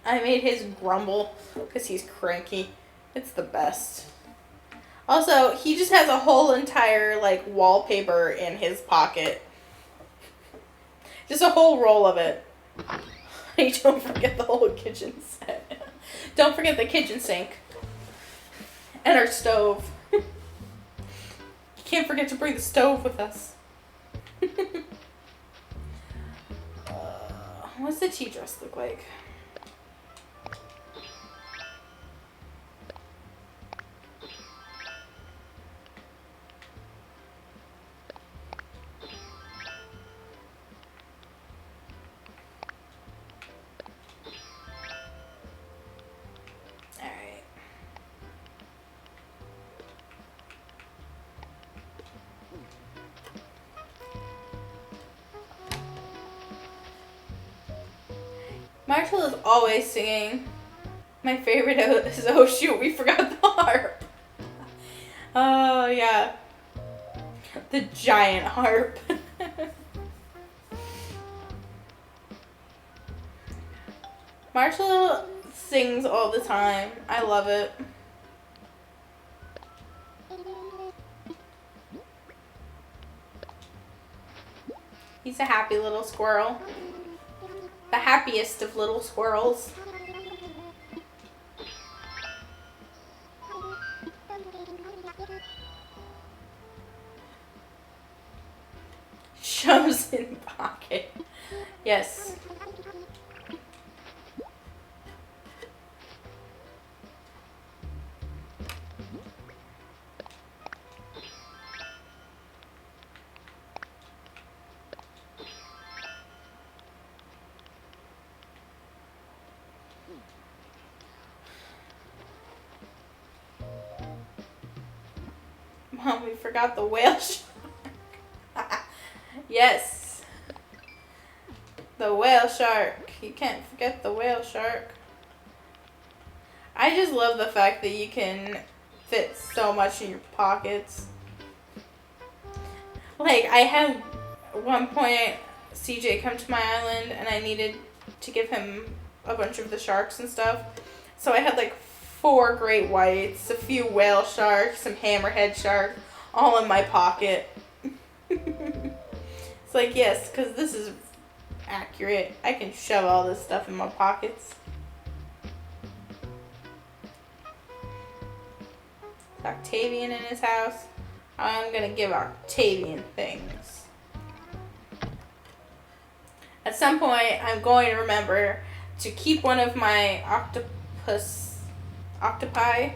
I made his grumble because he's cranky. It's the best. Also, he just has a whole entire like wallpaper in his pocket. Just a whole roll of it. You don't forget the whole kitchen set. Don't forget the kitchen sink. And our stove. You can't forget to bring the stove with us. What's the tea dress look like? Alright. Marshall is always singing. My favorite is, oh shoot, we forgot the harp. Oh yeah. The giant harp. Marshall sings all the time. I love it. He's a happy little squirrel. The happiest of little squirrels. Shows in pocket. Yes. Mom, we forgot the whale shark. Yes. The whale shark. You can't forget the whale shark. I just love the fact that you can fit so much in your pockets. Like, I had one point CJ come to my island and I needed to give him a bunch of the sharks and stuff. So I had like 4 great whites, a few whale sharks, some hammerhead sharks, all in my pocket. It's like, yes, because this is accurate. I can shove all this stuff in my pockets. Octavian in his house. I'm gonna give Octavian things. At some point, I'm going to remember to keep one of my octopi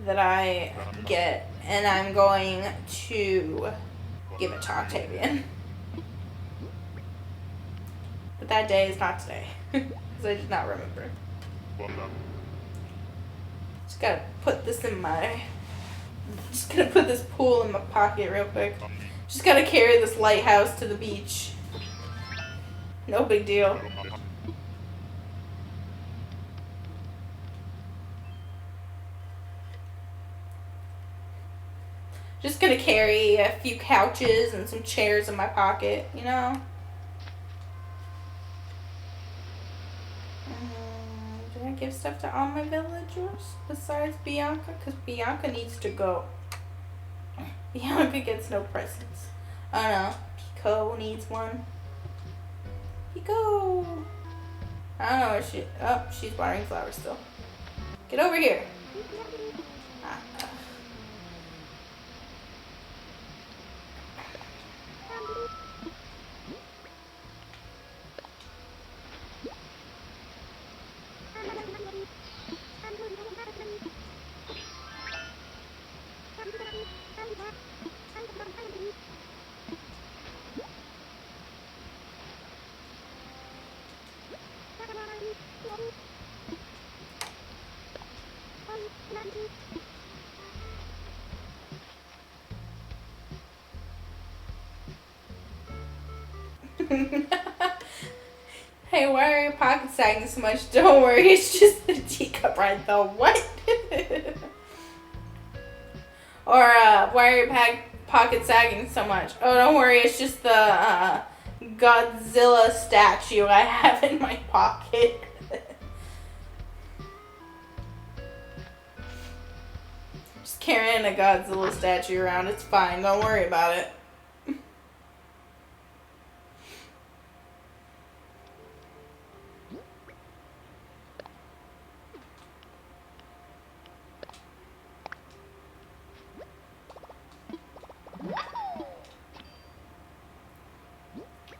that I get, and I'm going to give it to Octavian. But that day is not today, because I did not remember. Just gotta put this just gonna put this pool in my pocket real quick. Just gotta carry this lighthouse to the beach. No big deal. Just gonna carry a few couches and some chairs in my pocket, you know? Did I give stuff to all my villagers besides Bianca? Because Bianca needs to go. Bianca gets no presents. Oh no, Pico needs one. Pico! I don't know where she... Oh, she's watering flowers still. Get over here. Hey, why are your pockets sagging so much? Don't worry, it's just the teacup ride though. What? Or why are your pockets sagging so much? Oh, don't worry, it's just the Godzilla statue I have in my pocket. Just carrying a Godzilla statue around, it's fine, don't worry about it.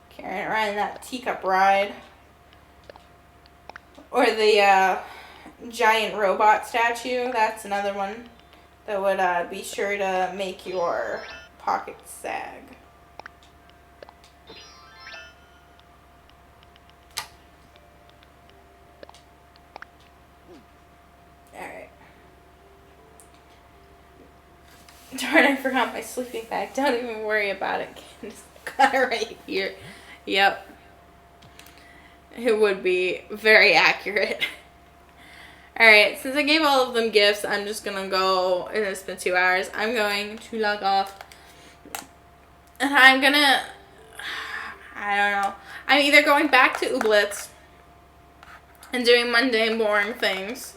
Carrying around that teacup ride. Or the giant robot statue, that's another one that would be sure to make your pockets sag. Alright. Darn, I forgot my sleeping bag. Don't even worry about it. It's got it right here. Yep. It would be very accurate. Alright, since I gave all of them gifts, I'm just gonna go, and it's been 2 hours, I'm going to log off. And I'm gonna, I don't know. I'm either going back to Ooblets and doing mundane, boring things,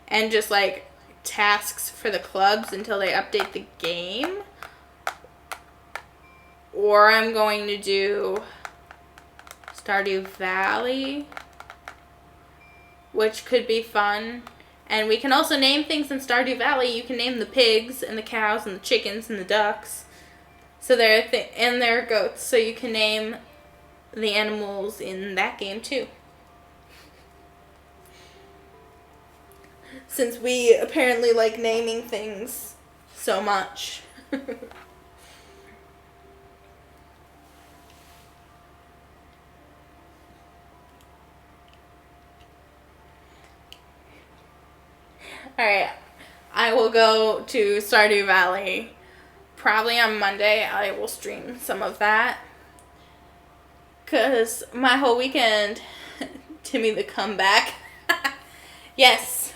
and just like tasks for the clubs until they update the game. or I'm going to do Stardew Valley, which could be fun. And we can also name things in Stardew Valley. You can name the pigs and the cows and the chickens and the ducks. So and there are goats. So you can name the animals in that game too. Since we apparently like naming things so much. Alright, I will go to Stardew Valley. Probably on Monday, I will stream some of that. Because my whole weekend, Timmy the Comeback. Yes.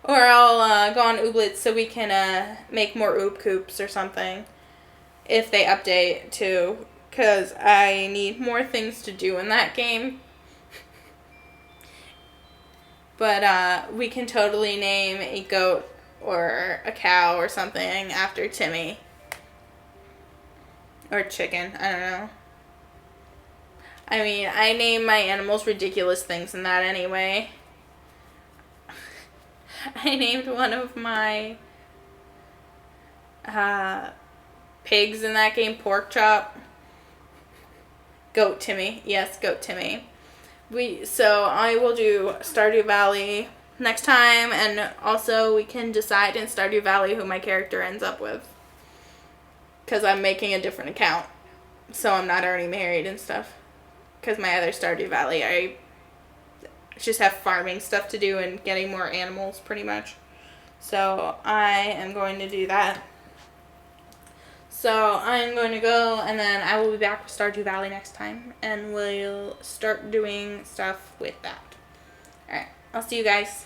Or I'll go on Ooblets so we can make more Oob Coops or something. If they update too. Because I need more things to do in that game. But we can totally name a goat or a cow or something after Timmy. Or chicken, I don't know. I mean, I name my animals ridiculous things in that anyway. I named one of my pigs in that game Pork Chop. Goat Timmy. Yes, Goat Timmy. So I will do Stardew Valley next time, and also we can decide in Stardew Valley who my character ends up with. Because I'm making a different account. So I'm not already married and stuff. Because my other Stardew Valley, I just have farming stuff to do and getting more animals, pretty much. So I am going to do that. So I'm going to go, and then I will be back with Stardew Valley next time, and we'll start doing stuff with that. Alright, I'll see you guys.